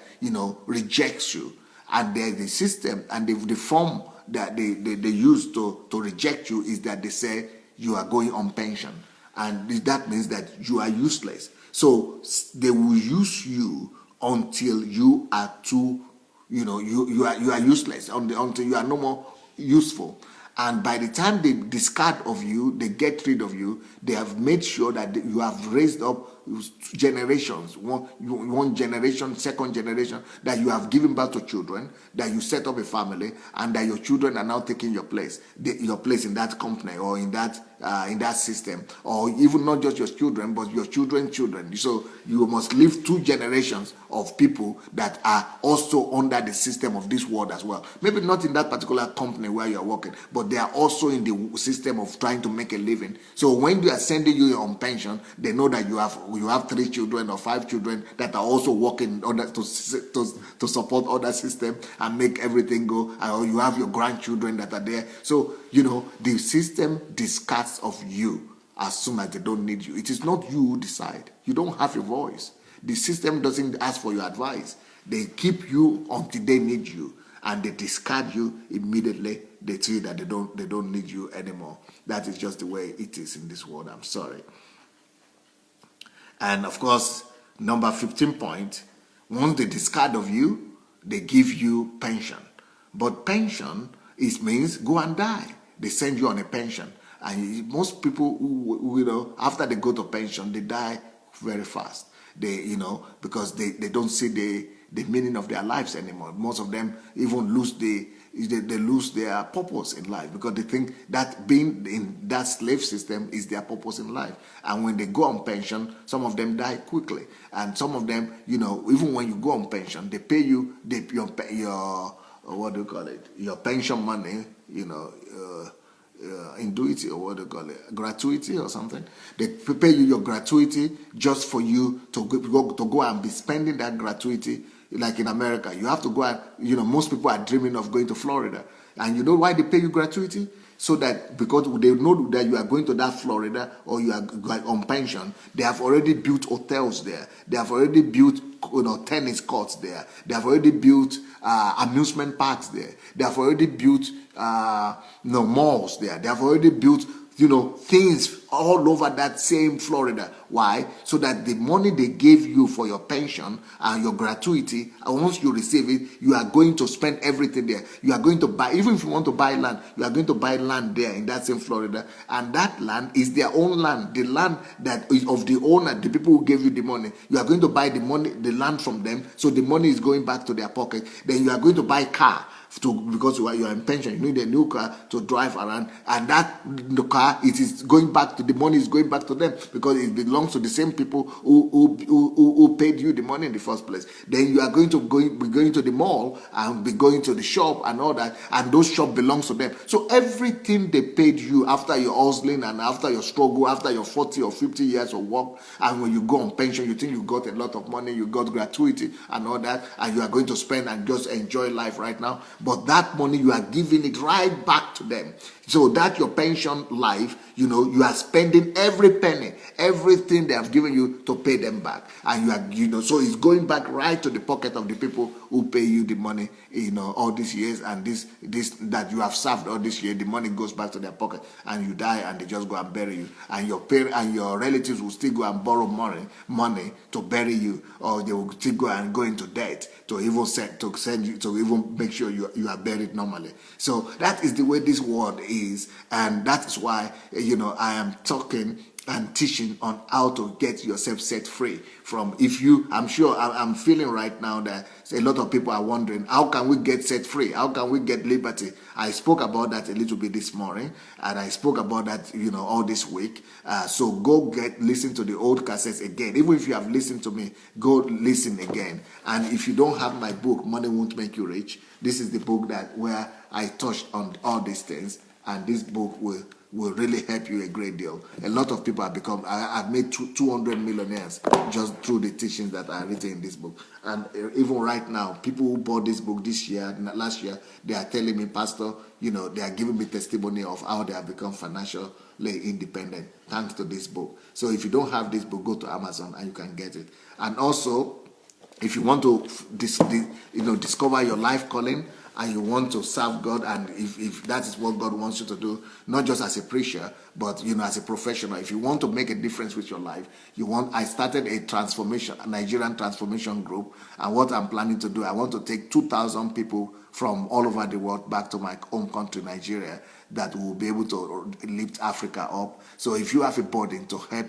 rejects you. And the system and the form that they use to reject you is that they say you are going on pension. And that means that you are useless. So they will use you until you are you are useless, until you are no more useful. And by the time they discard of you, they get rid of you, they have made sure that you have raised up generations, one generation, second generation, that you have given birth to children, that you set up a family, and that your children are now taking your place in that company or in that system, or even not just your children, but your children's children. So you must leave two generations of people that are also under the system of this world as well. Maybe not in that particular company where you are working, but they are also in the system of trying to make a living. So when they are sending you on pension, they know that you have 3 children or 5 children that are also working to support other system and make everything go, or you have your grandchildren that are there. So the system discards of you as soon as they don't need you. It is not you who decide. You don't have a voice. The system doesn't ask for your advice. They keep you until they need you, and they discard you immediately. They see that they don't need you anymore. That is just the way it is in this world. I'm sorry. And of course, number 15 point, once they discard of you, they give you pension. But pension means go and die. They send you on a pension. And most people who after they go to pension, they die very fast. Because they don't see the meaning of their lives anymore. Most of them even lose they lose their purpose in life, because they think that being in that slave system is their purpose in life. And when they go on pension, some of them die quickly. And some of them, even when you go on pension, they pay you your what do you call it? Your pension money, induity, or what do you call it? Gratuity or something. They pay you your gratuity just for you to go and be spending that gratuity. Like in America, you have to go and, most people are dreaming of going to Florida. And you know why they pay you gratuity? So that, because they know that you are going to that Florida, or you are on pension, they have already built hotels there. They have already built tennis courts there. They have already built amusement parks there. They have already built malls there. They have already built things all over that same Florida. Why? So that the money they gave you for your pension and your gratuity, and once you receive it, you are going to spend everything there. You are going to buy, even if you want to buy land, you are going to buy land there in that same Florida, and that land is their own land, the land that is of the owner, the people who gave you the money. You are going to buy the land from them, so the money is going back to their pocket. Then you are going to buy car because you are in pension. You need a new car to drive around, and the car, it is going back to, the money is going back to them because it belongs to the same people who paid you the money in the first place. Then you are going to be going to the mall and be going to the shop and all that, and those shop belongs to them. So everything they paid you after your hustling and after your struggle, after your 40 or 50 years of work, and when you go on pension, you think you got a lot of money, you got gratuity and all that, and you are going to spend and just enjoy life right now. But that money, you are giving it right back to them. So that your pension life, you are spending every penny, everything they have given you to pay them back. And you are, so it's going back right to the pocket of the people who pay you the money, all these years, and this that you have served all this year, the money goes back to their pocket, and you die and they just go and bury you. And your parents and your relatives will still go and borrow money to bury you, or they will still go into debt to even send you, to even make sure you are buried normally. So that is the way this world is, and that is why I am talking and teaching on how to get yourself set free from. I'm sure I'm feeling right now that a lot of people are wondering, how can we get set free? How can we get liberty? I spoke about that a little bit this morning, and I spoke about that all this week. So go listen to the old cassettes again. Even if you have listened to me, go listen again. And if you don't have my book, Money Won't Make You Rich, this is the book where I touched on all these things, and this book will really help you a great deal. A lot of people I've made 200 millionaires just through the teachings that are written in this book. And even right now, people who bought this book this year, last year, they are telling me, Pastor, they are giving me testimony of how they have become financially independent thanks to this book. So if you don't have this book, go to Amazon and you can get it. And also, if you want to discover your life calling, and you want to serve God, and if that is what God wants you to do, not just as a preacher, but as a professional, if you want to make a difference with your life, I started a Nigerian transformation group, and what I'm planning to do, I want to take 2,000 people from all over the world back to my home country, Nigeria, that will be able to lift Africa up. So if you have a burden to help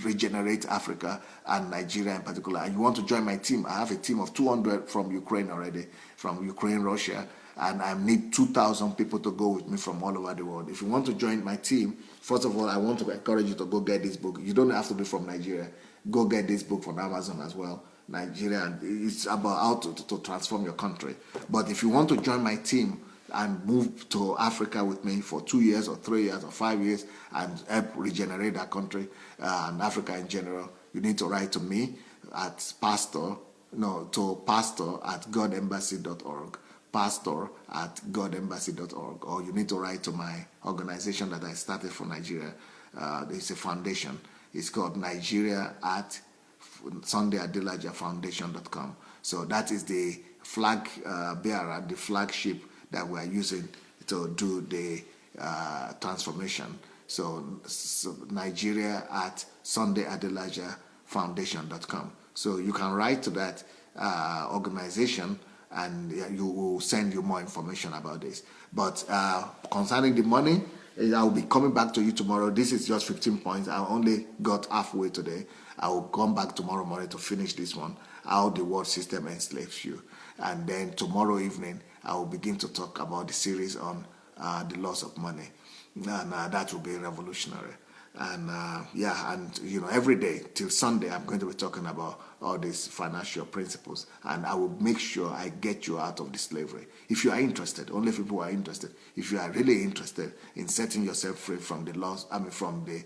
regenerate Africa and Nigeria in particular, and you want to join my team, I have a team of 200 from Ukraine already, from Ukraine, Russia, and I need 2,000 people to go with me from all over the world. If you want to join my team, first of all, I want to encourage you to go get this book. You don't have to be from Nigeria. Go get this book from Amazon as well. Nigeria, it's about how to transform your country. But if you want to join my team and move to Africa with me for 2 years or 3 years or 5 years and help regenerate that country and Africa in general, you need to write to me at pastor@godembassy.org, pastor@godembassy.org, or you need to write to my organization that I started for Nigeria. It's a foundation. It's called Nigeria at SundayAdelajaFoundation.com. So that is the flag bearer, the flagship that we are using to do the transformation. So Nigeria at SundayAdelajaFoundation.com. So you can write to that organization, and you will send you more information about this. But concerning the money, I will be coming back to you tomorrow. This is just 15 points. I only got halfway today. I will come back tomorrow morning to finish this one, how the world system enslaves you. And then tomorrow evening, I will begin to talk about the series on the loss of money. And that will be revolutionary. And every day till Sunday, I'm going to be talking about all these financial principles, and I will make sure I get you out of the slavery. If you are interested, only people who are interested. If you are really interested in setting yourself free from the from the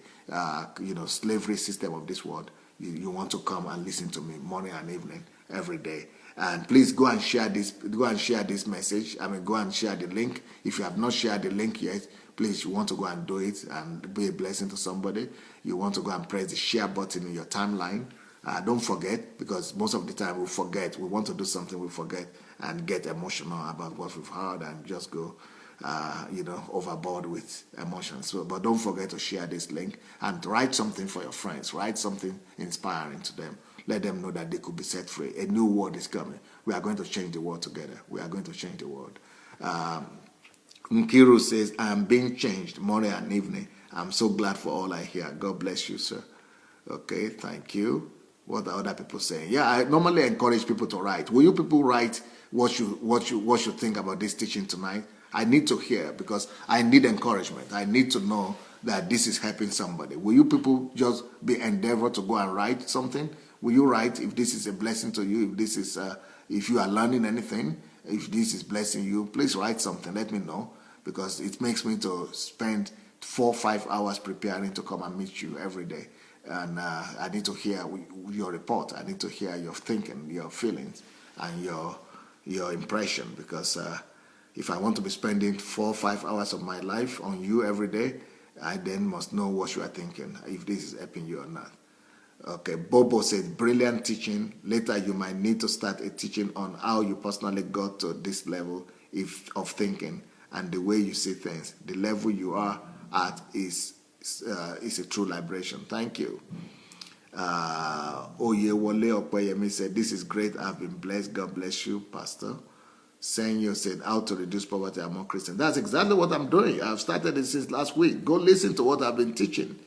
slavery system of this world, you want to come and listen to me morning and evening every day. And please go and share this. Go and share this message. Go and share the link. If you have not shared the link yet, please, you want to go and do it and be a blessing to somebody. You want to go and press the share button in your timeline. Don't forget, because most of the time we forget. We want to do something, we forget, and get emotional about what we've heard and just go overboard with emotions. So, but don't forget to share this link and write something for your friends. Write something inspiring to them. Let them know that they could be set free. A new world is coming. We are going to change the world together. We are going to change the world. Nkiru says, I am being changed morning and evening. I'm so glad for all I hear. God bless you, sir. Okay, thank you. What are other people saying? Yeah, I normally encourage people to write. Will you people write what you think about this teaching tonight? I need to hear because I need encouragement. I need to know that this is helping somebody. Will you people just be endeavored to go and write something? Will you write if this is a blessing to you? If this is if you are learning anything, if this is blessing you, please write something. Let me know because it makes me to spend 4 or 5 hours preparing to come and meet you every day. And I need to hear your report. I need to hear your thinking, your feelings, and your impression. Because if I want to be spending 4 or 5 hours of my life on you every day, I then must know what you are thinking, if this is helping you or not. Okay, Bobo said, brilliant teaching. Later you might need to start a teaching on how you personally got to this level of thinking and the way you see things. The level you are at is a true liberation. Thank you. Oyewole Opeyemi said, this is great. I've been blessed. God bless you, Pastor. Senyo said, how to reduce poverty among Christians. That's exactly what I'm doing. I've started it since last week. Go listen to what I've been teaching.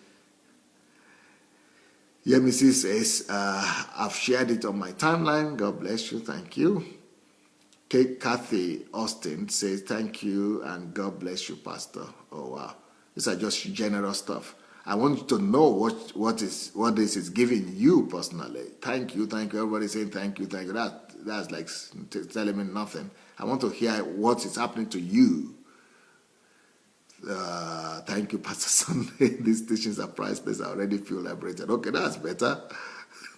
Yemisi says, I've shared it on my timeline. God bless you. Thank you. Kathy Austin says, thank you and God bless you, Pastor. Oh, wow. These are just general stuff. I want you to know what this is giving you personally. Thank you. Everybody saying thank you. That's like telling me nothing. I want to hear what is happening to you. Thank you, Pastor Sunday. These teachings are priceless. I already feel liberated. Okay, that's better.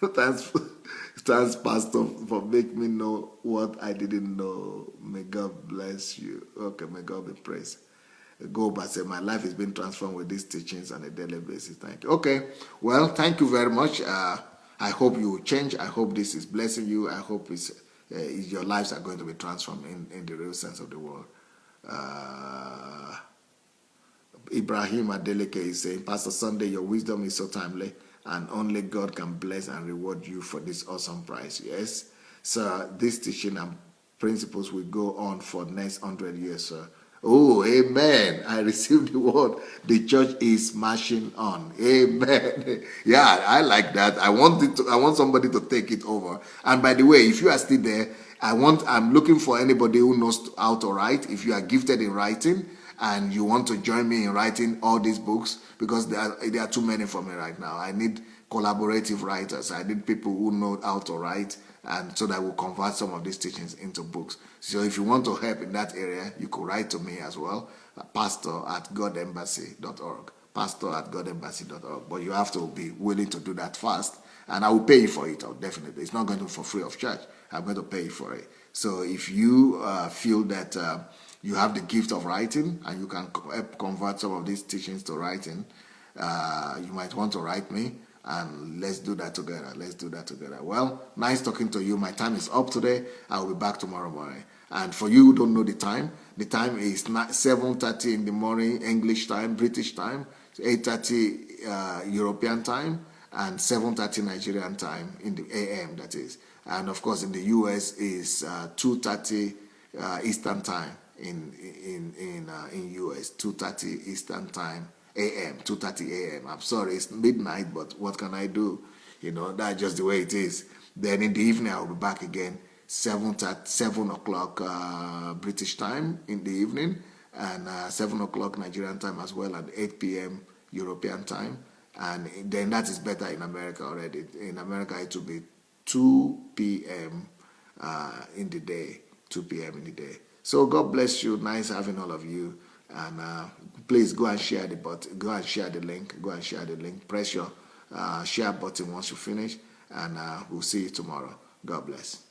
Thanks, Pastor, for making me know what I didn't know. May God bless you. Okay, may God be praised. Go back, say, my life is being transformed with these teachings on a daily basis. Thank you. Okay, well, thank you very much. I hope you will change. I hope this is blessing you. I hope your lives are going to be transformed in the real sense of the word. Ibrahim Adeleke is saying, Pastor Sunday, your wisdom is so timely, and only God can bless and reward you for this awesome prize. Yes, sir, this teaching and principles will go on for next 100 years, sir. Oh, amen. I received the word. The church is marching on. Amen. Yeah, I like that. I want somebody to take it over. And by the way, if you are still there, I'm looking for anybody who knows how to write. If you are gifted in writing and you want to join me in writing all these books, because there are too many for me right now. I need collaborative writers. I need people who know how to write, and so that we'll convert some of these teachings into books. So if you want to help in that area, you could write to me as well, pastor@godembassy.org, pastor@godembassy.org. But you have to be willing to do that fast, and I will pay you for it, definitely. It's not going to be for free of charge. I'm going to pay you for it. So if you feel that you have the gift of writing and you can help convert some of these teachings to writing, you might want to write me. And let's do that together. Well, nice talking to you. My time is up today. I will be back tomorrow morning. And for you who don't know the time is 7:30 in the morning, English time, British time, 8:30 European time, and 7:30 Nigerian time in the AM, that is. And of course, in the US is 2:30 Eastern time in US, 2:30 Eastern time. AM, 2:30 AM. I'm sorry, it's midnight, but what can I do? That's just the way it is. Then in the evening, I'll be back again, 7 o'clock British time in the evening, and 7 o'clock Nigerian time as well, and 8 p.m. European time. And then that is better in America already. In America, it will be 2 p.m. In the day, 2 p.m. in the day. So God bless you. Nice having all of you. And please go and share the link. Press your share button once you finish, and we'll see you tomorrow. God bless.